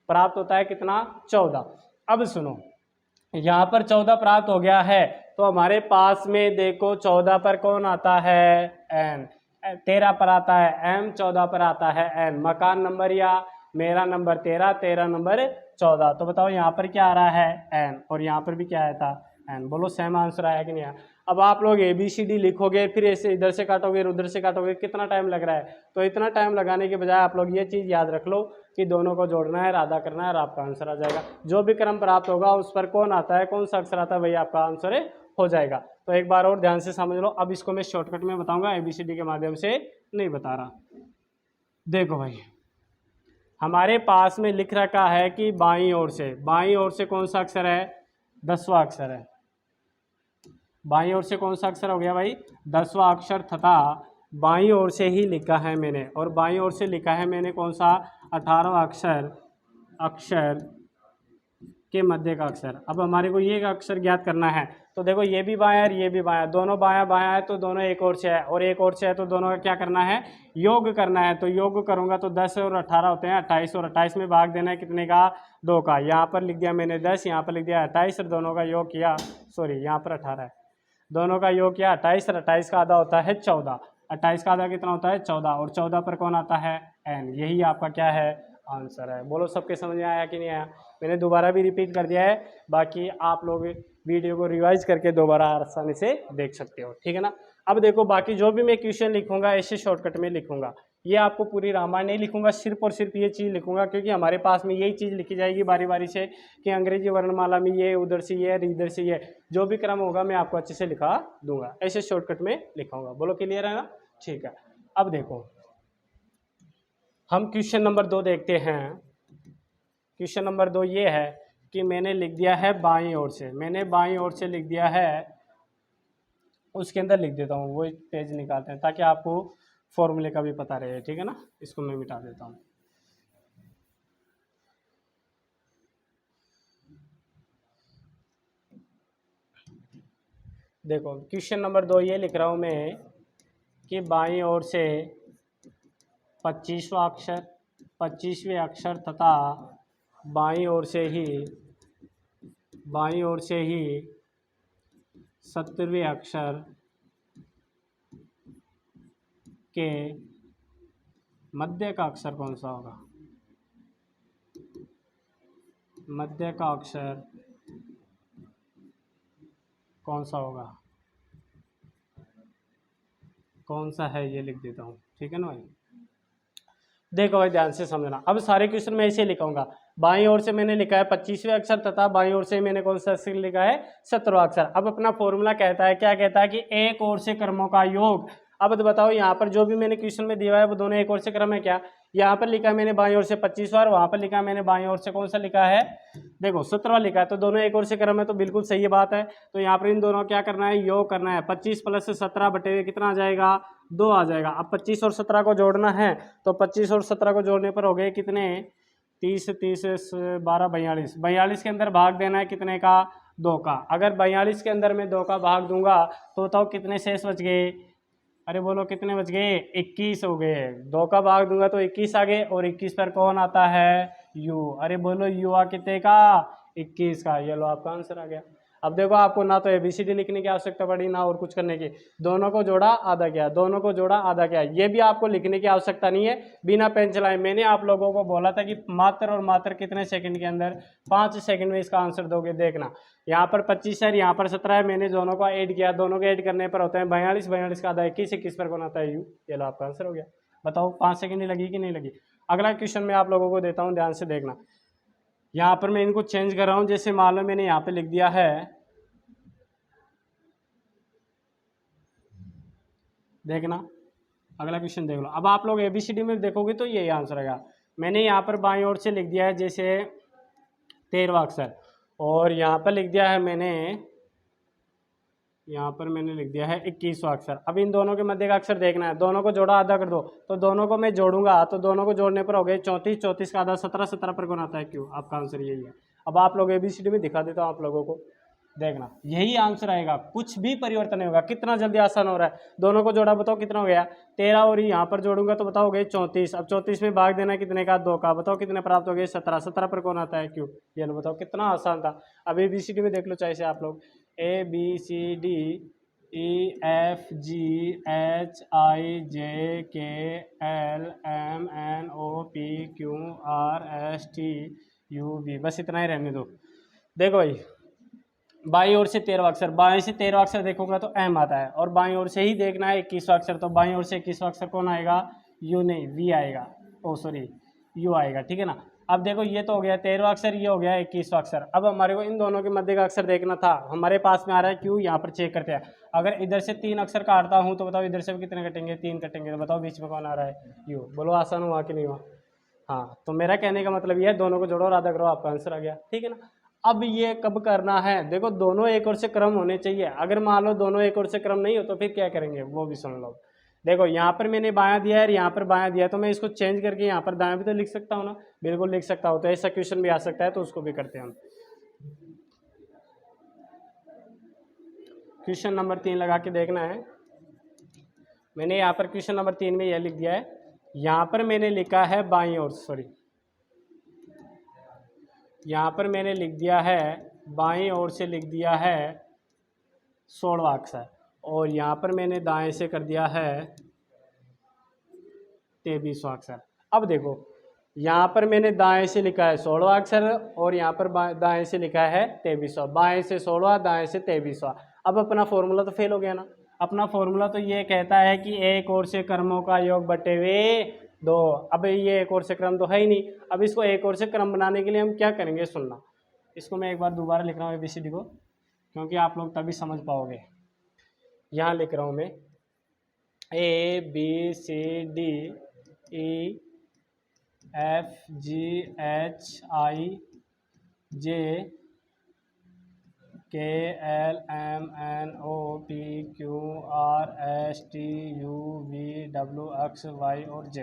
प्राप्त होता है कितना, 14। अब सुनो, यहाँ पर 14 प्राप्त हो गया है, तो हमारे पास में देखो 14 पर कौन आता है, एन। 13 पर आता है एम, 14 पर आता है एन। मकान नंबर या मेरा नंबर 13, 13 नंबर 14। तो बताओ यहाँ पर क्या आ रहा है, एन, और यहाँ पर भी क्या आया था, एन। बोलो सेम आंसर आया कि नहीं आया। अब आप लोग ABCD लिखोगे, फिर ऐसे इधर से काटोगे उधर से काटोगे, कितना टाइम लग रहा है। तो इतना टाइम लगाने के बजाय आप लोग ये चीज़ याद रख लो कि दोनों को जोड़ना है, आधा करना है, और आपका आंसर आ जाएगा। जो भी क्रम प्राप्त होगा उस पर कौन आता है, कौन सा अक्षर आता है, वही आपका आंसर हो जाएगा। तो एक बार और ध्यान से समझ लो। अब इसको मैं शॉर्टकट में बताऊंगा, ABCD के माध्यम से नहीं बता रहा। देखो भाई, हमारे पास में लिख रखा है कि बाईं ओर से, बाईं ओर से कौन सा अक्षर है, 10वां अक्षर है। बाईं ओर से कौन सा अक्षर हो गया भाई, 10वां अक्षर, तथा बाईं ओर से ही लिखा है मैंने, और बाईं ओर से लिखा है मैंने कौन सा, 18वां अक्षर। अक्षर के मध्य का अक्षर। अब हमारे को ये अक्षर ज्ञात करना है, तो देखो ये भी बायां और ये भी बायां, दोनों बायां बायां है तो दोनों एक ओर से है, और एक ओर से है तो दोनों का क्या करना है, योग करना है। तो योग करूंगा तो 10 और 18 होते हैं 28, और 28 में भाग देना है कितने का, 2 का। यहाँ पर लिख दिया मैंने 10, यहाँ पर लिख दिया 28, और दोनों का योग किया, सॉरी यहाँ पर 18 है, दोनों का योग किया 28, और 28 का आधा होता है 14। 28 का आधा कितना होता है 14, और 14 पर कौन आता है, n। यही आपका क्या है, आंसर है। बोलो सबके समझ में आया कि नहीं आया। मैंने दोबारा भी रिपीट कर दिया है, बाकी आप लोग वीडियो को रिवाइज करके दोबारा आसानी से देख सकते हो, ठीक है ना। अब देखो बाकी जो भी मैं क्वेश्चन लिखूंगा ऐसे शॉर्टकट में लिखूंगा, ये आपको पूरी रामायण नहीं लिखूंगा, सिर्फ और सिर्फ ये चीज़ लिखूंगा, क्योंकि हमारे पास में यही चीज़ लिखी जाएगी बारी बारी से कि अंग्रेजी वर्णमाला में ये, उधर से ये, इधर से ये, जो भी क्रम होगा मैं आपको अच्छे से लिखा दूंगा, ऐसे शॉर्टकट में लिखाऊंगा। बोलो क्लियर है ना, ठीक है। अब देखो हम क्वेश्चन नंबर 2 देखते हैं। क्वेश्चन नंबर 2 ये है कि मैंने लिख दिया है बाईं ओर से, मैंने बाईं ओर से लिख दिया है, उसके अंदर लिख देता हूँ, वो पेज निकालते हैं ताकि आपको फॉर्मूले का भी पता रहे, ठीक है ना। इसको मैं मिटा देता हूँ। देखो क्वेश्चन नंबर 2 ये लिख रहा हूँ मैं कि बाईं ओर से 25वां अक्षर, 25वें अक्षर तथा बाईं ओर से ही 70वें अक्षर के मध्य का अक्षर कौन सा होगा, मध्य का अक्षर कौन सा होगा, कौन सा है ये लिख देता हूँ, ठीक है ना भाई। देखो भाई ध्यान से समझना, अब सारे क्वेश्चन में ऐसे लिखाऊंगा। बाईं ओर से मैंने लिखा है 25वें अक्षर तथा बाईं ओर से मैंने कौन सा अक्षर लिखा है, 17वां अक्षर। अब अपना फॉर्मूला कहता है, क्या कहता है कि एक ओर से क्रमों का योग। अब तो बताओ यहाँ पर जो भी मैंने क्वेश्चन में दिया है वो दोनों एक ओर से क्रम है क्या। यहाँ पर लिखा है मैंने बाईं ओर से 25वां, और वहाँ पर लिखा है मैंने बाईं ओर से कौन सा लिखा है, देखो 17वां लिखा है, तो दोनों एक ओर से क्रम है, तो बिल्कुल सही बात है। तो यहाँ पर इन दोनों क्या करना है, योग करना है। 25 + 17 बटे हुए कितना आ जाएगा, 2 आ जाएगा। अब 25 और 17 को जोड़ना है, तो 25 और 17 को जोड़ने पर हो गए कितने, 30 30 12 42, 42 के अंदर भाग देना है कितने का, 2 का। अगर 42 के अंदर मैं 2 का भाग दूंगा तो बताओ कितने शेष बच गए, अरे बोलो कितने बच गए, 21 हो गए। 2 का भाग दूंगा तो 21 आ गए, और 21 पर कौन आता है, यू। अरे बोलो यू आ कितने का, 21 का। ये लो आपका आंसर आ गया। अब देखो आपको ना तो ABCD लिखने की आवश्यकता पड़ी ना और कुछ करने की, दोनों को जोड़ा आधा क्या, दोनों को जोड़ा आधा क्या। ये भी आपको लिखने की आवश्यकता नहीं है, बिना पेन चलाए। मैंने आप लोगों को बोला था कि मात्र और मात्र कितने सेकंड के अंदर, 5 सेकंड में इसका आंसर दोगे। देखना यहाँ पर 25 है, यहाँ पर 17 है, मैंने दोनों को ऐड किया, दोनों को ऐड करने पर होता है 42, 42 का आधा 21, 21 पर कौन आता है, यू। ये लो आपका आंसर हो गया। बताओ 5 सेकंड ही लगी कि नहीं लगी। अगला क्वेश्चन मैं आप लोगों को देता हूँ, ध्यान से देखना। यहाँ पर मैं इनको चेंज कर रहा हूँ, जैसे मान लो मैंने यहाँ पे लिख दिया है, देखना अगला क्वेश्चन देख लो। अब आप लोग ABCD में देखोगे तो यही आंसर आएगा। मैंने यहाँ पर बाईं ओर से लिख दिया है जैसे 13वां अक्षर, और यहाँ पर लिख दिया है मैंने, यहाँ पर मैंने लिख दिया है 21वां अक्षर। अब इन दोनों के मध्य का अक्षर देखना है, दोनों को जोड़ा आधा कर दो, तो दोनों को मैं जोड़ूंगा तो दोनों को जोड़ने पर हो गए 34, 34 का आधा 17, 17 पर कौन आता है, क्यों। आपका आंसर यही है। अब आप लोग ABCD में दिखा देता हूँ आप लोगों को, देखना यही आंसर आएगा, कुछ भी परिवर्तन नहीं होगा। कितना जल्दी आसान हो रहा है, दोनों को जोड़ा बताओ कितना हो गया, 13, और यहाँ पर जोड़ूंगा तो बताओ गए 34। अब 34 में भाग देना कितने का, 2 का। बताओ कितने प्राप्त हो गए, 17, 17 पर कौन आता है, क्यों। ये लो बताओ कितना आसान था। अब ABCD में देख लो चाहे से आप लोग, ABCD EF G H I J K L M N O P Q R S T U V, बस इतना ही रहने दो। देखो भाई बाईं ओर से 13वां अक्षर, बाएं से 13वां अक्षर देखूंगा तो M आता है, और बाईं ओर से ही देखना है 21वां अक्षर, तो बाईं ओर से 21वां अक्षर कौन आएगा, U नहीं V आएगा, ओ सॉरी U आएगा, ठीक है ना। अब देखो ये तो हो गया 13वां अक्षर, ये हो गया 21वां अक्षर। अब हमारे को इन दोनों के मध्य का अक्षर देखना था, हमारे पास में आ रहा है Q, यहाँ पर चेक करते हैं। अगर इधर से 3 अक्षर काटता हूँ तो बताओ इधर से भी कितने कटेंगे, 3 कटेंगे, तो बताओ बीच में कौन आ रहा है, U। बोलो आसान हुआ कि नहीं हुआ। हाँ तो मेरा कहने का मतलब ये है, दोनों को जोड़ो और आधा करो, आपका आंसर आ गया, ठीक है ना। अब ये कब करना है, देखो दोनों एक ओर से क्रम होने चाहिए। अगर मान लो दोनों एक ओर से क्रम नहीं हो तो फिर क्या करेंगे वो भी सुन लो। देखो यहाँ पर मैंने बायां दिया है, यहाँ पर बायां दिया है, तो मैं इसको चेंज करके यहाँ पर दायां भी तो लिख सकता हूँ ना, बिल्कुल लिख सकता हूँ। तो ऐसा क्वेश्चन भी आ सकता है, तो उसको भी करते हैं हम। क्वेश्चन नंबर 3 लगा के देखना है। मैंने यहाँ पर क्वेश्चन नंबर 3 में यह लिख दिया है, यहाँ पर मैंने लिखा है बाईं ओर, सॉरी यहाँ पर मैंने लिख दिया है बाईं ओर से लिख दिया है 16वां अक्षर, और यहाँ पर मैंने दाएं से कर दिया है 23वां अक्षर। अब देखो यहाँ पर मैंने दाएं से लिखा है 16वां अक्षर और यहाँ पर दाएं से लिखा है 23वां, बाएं से 16वां, दाएं से 23वां। अब अपना फॉर्मूला तो फेल हो गया ना। अपना फॉर्मूला तो ये कहता है कि एक और से क्रमों का योग बटे हुए 2। अब ये एक और से क्रम तो है ही नहीं। अब इसको एक और से क्रम बनाने के लिए हम क्या करेंगे, सुनना। इसको मैं एक बार दोबारा लिख रहा हूँ ABCD को, क्योंकि आप लोग तभी समझ पाओगे। यहाँ लिख रहा हूँ मैं ABCDEFGHIJKLMNOPQRSTUVWXY और Z।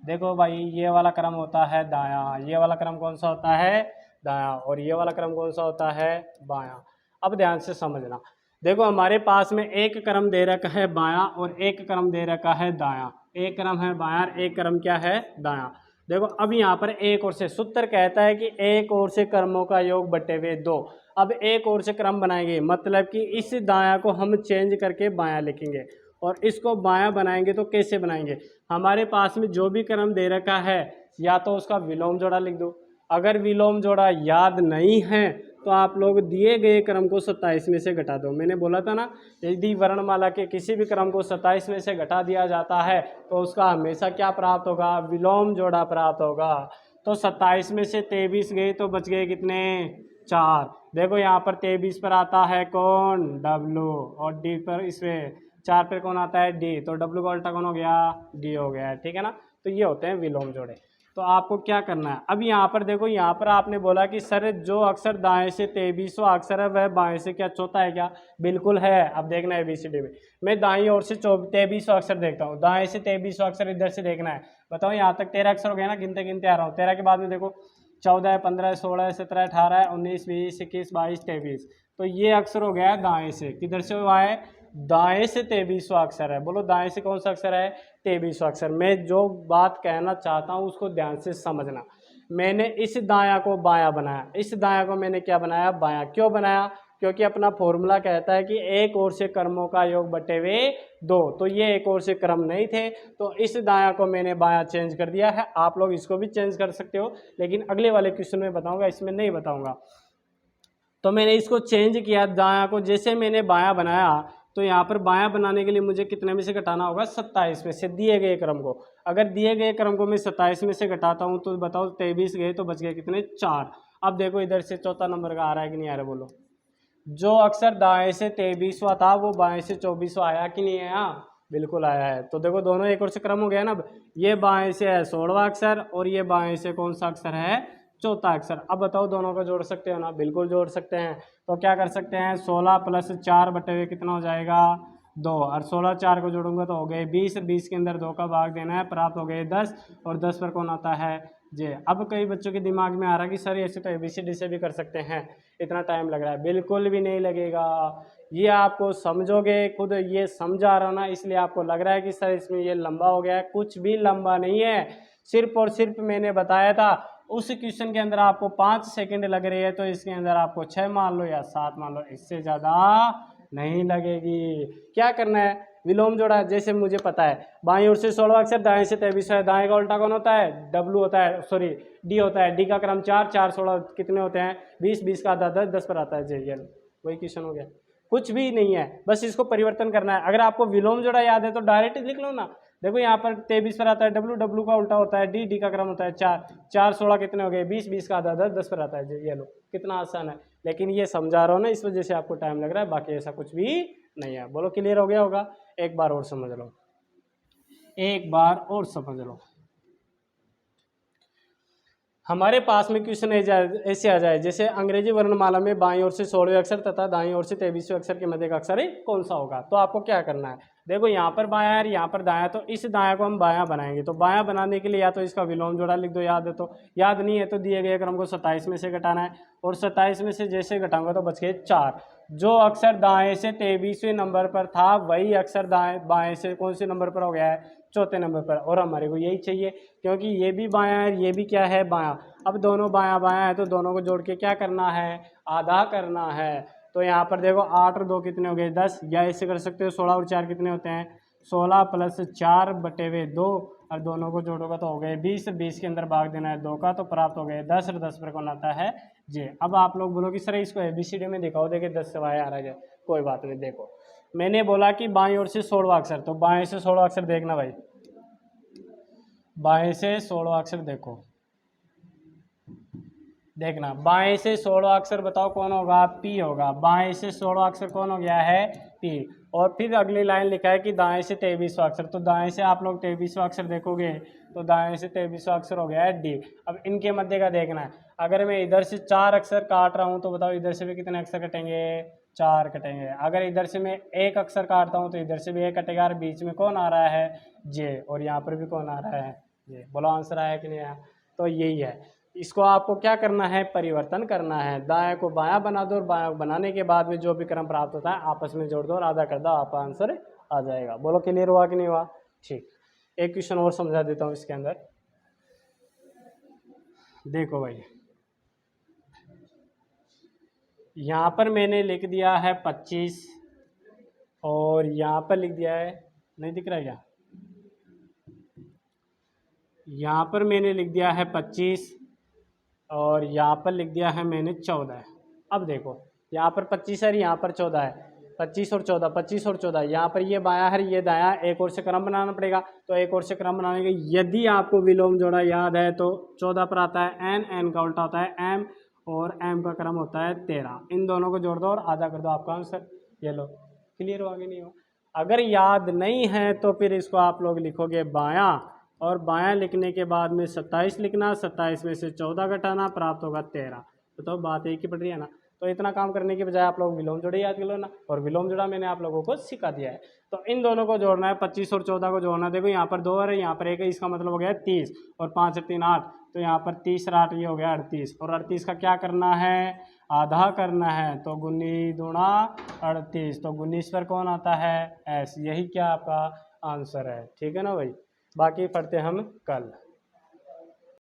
देखो भाई ये वाला क्रम होता है दायां, ये वाला क्रम कौन सा होता है दायां, और ये वाला क्रम कौन सा होता है बायां। अब ध्यान से समझना, देखो हमारे पास में एक क्रम दे रखा है बायां और एक क्रम दे रखा है दायां। एक क्रम है बायां, एक क्रम क्या है दायां। देखो अब यहाँ पर एक और से सूत्र कहता है कि एक और से क्रमों का योग बटे हुए 2। अब एक और से क्रम बनाएंगे, मतलब कि इस दायां को हम चेंज करके बायां लिखेंगे, और इसको बायां बनाएंगे तो कैसे बनाएंगे। हमारे पास में जो भी क्रम दे रखा है या तो उसका विलोम जोड़ा लिख दो। अगर विलोम जोड़ा याद नहीं है तो आप लोग दिए गए क्रम को 27 में से घटा दो। मैंने बोला था ना, यदि वर्णमाला के किसी भी क्रम को 27 में से घटा दिया जाता है तो उसका हमेशा क्या प्राप्त होगा, विलोम जोड़ा प्राप्त होगा। तो 27 में से 23 गए तो बच गए कितने, 4। देखो यहाँ पर 23 पर आता है कौन, W, और D पर, इसमें 4 पर कौन आता है, D, तो W का उल्टा कौन हो गया, D हो गया, ठीक है ना। तो ये होते हैं विलोम जोड़े। तो आपको क्या करना है, अब यहाँ पर देखो, यहाँ पर आपने बोला कि सर जो अक्षर दाएं से 23वां अक्षर है वह बाएं से क्या चौथा है क्या, बिल्कुल है। अब देखना है ABCD में, मैं दाईं ओर से 23वां अक्षर देखता हूँ, दाएं से 23वां अक्षर इधर से देखना है। बताओ यहाँ तक 13 अक्षर हो गया ना, गिनते गिनते आ रहा हूँ। 13 के बाद में देखो 14, 15, 16, 17, 18, 19, 20, 21, 22, 23। तो ये अक्षर हो गया है दाएं से, किधर से हुआ है, दाएं से 23वां अक्षर है। बोलो दाएं से कौन सा अक्षर है, 23वां अक्षर। मैं जो बात कहना चाहता हूं उसको ध्यान से समझना। मैंने इस दायां को बायां बनाया, इस दायां को मैंने क्या बनाया, बायां। क्यों बनाया, क्योंकि अपना फॉर्मूला कहता है कि एक और से क्रमों का योग बटे हुए 2। तो ये एक और से क्रम नहीं थे, तो इस दायां को मैंने बायां चेंज कर दिया है। आप लोग इसको भी चेंज कर सकते हो, लेकिन अगले वाले क्वेश्चन में बताऊंगा, इसमें नहीं बताऊंगा। तो मैंने इसको चेंज किया, दायां को जैसे मैंने बायां बनाया, तो यहाँ पर बायां बनाने के लिए मुझे कितने में से घटाना होगा, 27 में से, दिए गए क्रम को। अगर दिए गए क्रम को मैं 27 में से घटाता हूँ तो बताओ 23 गए तो बच गए कितने, 4। अब देखो इधर से चौथा नंबर का आ रहा है कि नहीं आ रहा, बोलो। जो अक्षर दाएं से 23वां था वो बाएं से 24वां आया कि नहीं आया, बिल्कुल आया है। तो देखो दोनों एक और से क्रम हो गया ना। ये बाएं से है 16वां अक्षर और ये बाएं से कौन सा अक्षर है, चौथा अक्षर। अब बताओ दोनों को जोड़ सकते हो ना, बिल्कुल जोड़ सकते हैं। तो क्या कर सकते हैं, 16 + 4 बटे हुए कितना हो जाएगा, 2, और 16 4 को जोड़ूंगा तो हो गए 20, 20 के अंदर 2 का भाग देना है, प्राप्त हो गए 10, और 10 पर कौन आता है, जे। अब कई बच्चों के दिमाग में आ रहा है कि सर ऐसे तो ABCD से भी कर सकते हैं, इतना टाइम लग रहा है। बिल्कुल भी नहीं लगेगा, ये आपको समझोगे खुद, ये समझा रहा ना, इसलिए आपको लग रहा है कि सर इसमें ये लंबा हो गया है। कुछ भी लंबा नहीं है, सिर्फ और सिर्फ मैंने बताया था उस क्वेश्चन के अंदर आपको 5 सेकंड लग रही है, तो इसके अंदर आपको 6 मान लो या 7 मान लो, इससे ज़्यादा नहीं लगेगी। क्या करना है, विलोम जोड़ा। जैसे मुझे पता है बाईं ओर से 16वां अक्षर, दाएं से 23 है, दाएं का उल्टा कौन होता है, W होता है, सॉरी D होता है। D का क्रम 4, 4, 16 कितने होते हैं, 20, 20 का आधा 10, 10 पर आता है जे। वही क्वेश्चन हो गया, कुछ भी नहीं है, बस इसको परिवर्तन करना है। अगर आपको विलोम जोड़ा याद है तो डायरेक्ट लिख लो ना। देखो यहाँ पर 23 पर आता है W, W का उल्टा होता है D, D का क्रम होता है 4, 4, 16 कितने हो गए, 20, 20 का आधा 10, 10 पर आता है। ये लो कितना आसान है, लेकिन ये समझा रहा हूँ ना, इस वजह से आपको टाइम लग रहा है, बाकी ऐसा कुछ भी नहीं है। बोलो क्लियर हो गया होगा, एक बार और समझ लो, एक बार और समझ लो। हमारे पास में क्वेश्चन ऐसे आ जाए जैसे अंग्रेजी वर्णमाला में बाईं ओर से 16वें अक्षर तथा दाईं ओर से 23वें अक्षर के मध्य का अक्षर कौन सा होगा। तो आपको क्या करना है, देखो यहाँ पर बायां है, यहाँ पर दायां, तो इस दायां को हम बायां बनाएंगे। तो बायां बनाने के लिए या तो इसका विलोम जोड़ा लिख दो, याद है तो, याद नहीं है तो दिए गए क्रम को 27 में से घटाना है, और 27 में से जैसे घटाऊंगा तो बच गए 4। जो अक्षर दाएं से 23वें नंबर पर था वही अक्षर बाएं से कौन से नंबर पर हो गया है, चौथे नंबर पर, और हमारे को यही चाहिए क्योंकि ये भी बायां है, ये भी क्या है, बायां। अब दोनों बायां बायां है तो दोनों को जोड़ के क्या करना है, आधा करना है। तो यहाँ पर देखो 8 और 2 कितने हो गए 10, या ऐसे कर सकते हो 16 और 4 कितने होते हैं 16 प्लस 4 बटे हुए 2, और दोनों को जोड़ोगा तो हो गए 20, 20 के अंदर भाग देना है 2 का, तो प्राप्त हो गए 10, और 10 पर कौन आता है जे। अब आप लोग बोलो कि सर इसको ABCD में दिखाओ, देखे 10 से वाया आ रहा है, कोई बात नहीं। देखो मैंने बोला कि बाएं ओर से 16वां अक्षर, तो बाएं से 16वां अक्षर देखना भाई, बाएं से 16वां अक्षर देखो, देखना बाएं से 16वां अक्षर बताओ कौन होगा, P होगा। बाएं से 16वां अक्षर कौन हो गया है, P। और फिर अगली लाइन लिखा है कि दाएं से 23वां अक्षर, तो दाएं से आप लोग 23वां अक्षर देखोगे तो दाएं से 23वां अक्षर हो गया है D। अब इनके मध्य का देखना है, अगर मैं इधर से 4 अक्षर काट रहा हूँ तो बताओ इधर से भी कितने अक्षर कटेंगे, 4 कटेंगे। अगर इधर से मैं 1 अक्षर काटता हूँ तो इधर से भी 1 कटेगा, और बीच में कौन आ रहा है, J, और यहाँ पर भी कौन आ रहा है, J। बोलो आंसर आया कि नहीं आया। तो यही है, इसको आपको क्या करना है, परिवर्तन करना है, दाएं को बायां बना दो, और बायां बनाने के बाद में जो भी क्रम प्राप्त होता है आपस में जोड़ दो और आधा कर दो, आपका आंसर आ जाएगा। बोलो क्लियर हुआ कि नहीं हुआ। ठीक, एक क्वेश्चन और समझा देता हूँ इसके अंदर। देखो भाई यहाँ पर मैंने लिख दिया है 25, और यहाँ पर लिख दिया है, नहीं दिख रहा है क्या, यहाँ पर मैंने लिख दिया है 25, और यहाँ पर लिख दिया है मैंने 14। अब देखो यहाँ पर 25 है, यहाँ पर 14 है, 25 और 14, 25 और 14, यहाँ पर ये बायां है, ये दायां, एक और से क्रम बनाना पड़ेगा। तो एक और से क्रम बनाने के, यदि आपको विलोम जोड़ा याद है तो 14 पर आता है N, N का उल्टा होता है M, और M का क्रम होता है 13। इन दोनों को जोड़ दो और आधा कर दो, आपका आंसर ये लो। क्लियर हो आगे नहीं हो। अगर याद नहीं है तो फिर इसको आप लोग लिखोगे बायां, और बायां लिखने के बाद में 27 लिखना, 27 में से 14 घटाना, प्राप्त होगा 13। तो बात एक ही पड़ रही है ना। तो इतना काम करने के बजाय आप लोग विलोम जोड़े याद कर लो ना, और विलोम जोड़ा मैंने आप लोगों को सिखा दिया है। तो इन दोनों को जोड़ना है, 25 और 14 को जोड़ना है। देखो यहाँ पर 2 है, यहाँ पर 1 है, इसका मतलब हो गया 30, और 5 और 3 8, तो यहाँ पर 30 और 8 ये हो गया 38, और 38 का क्या करना है, आधा करना है। तो 19 दूना 38, तो 19 पर कौन आता है, S। यही क्या आपका आंसर है। ठीक है ना भाई, बाकी पढ़ते हम कल।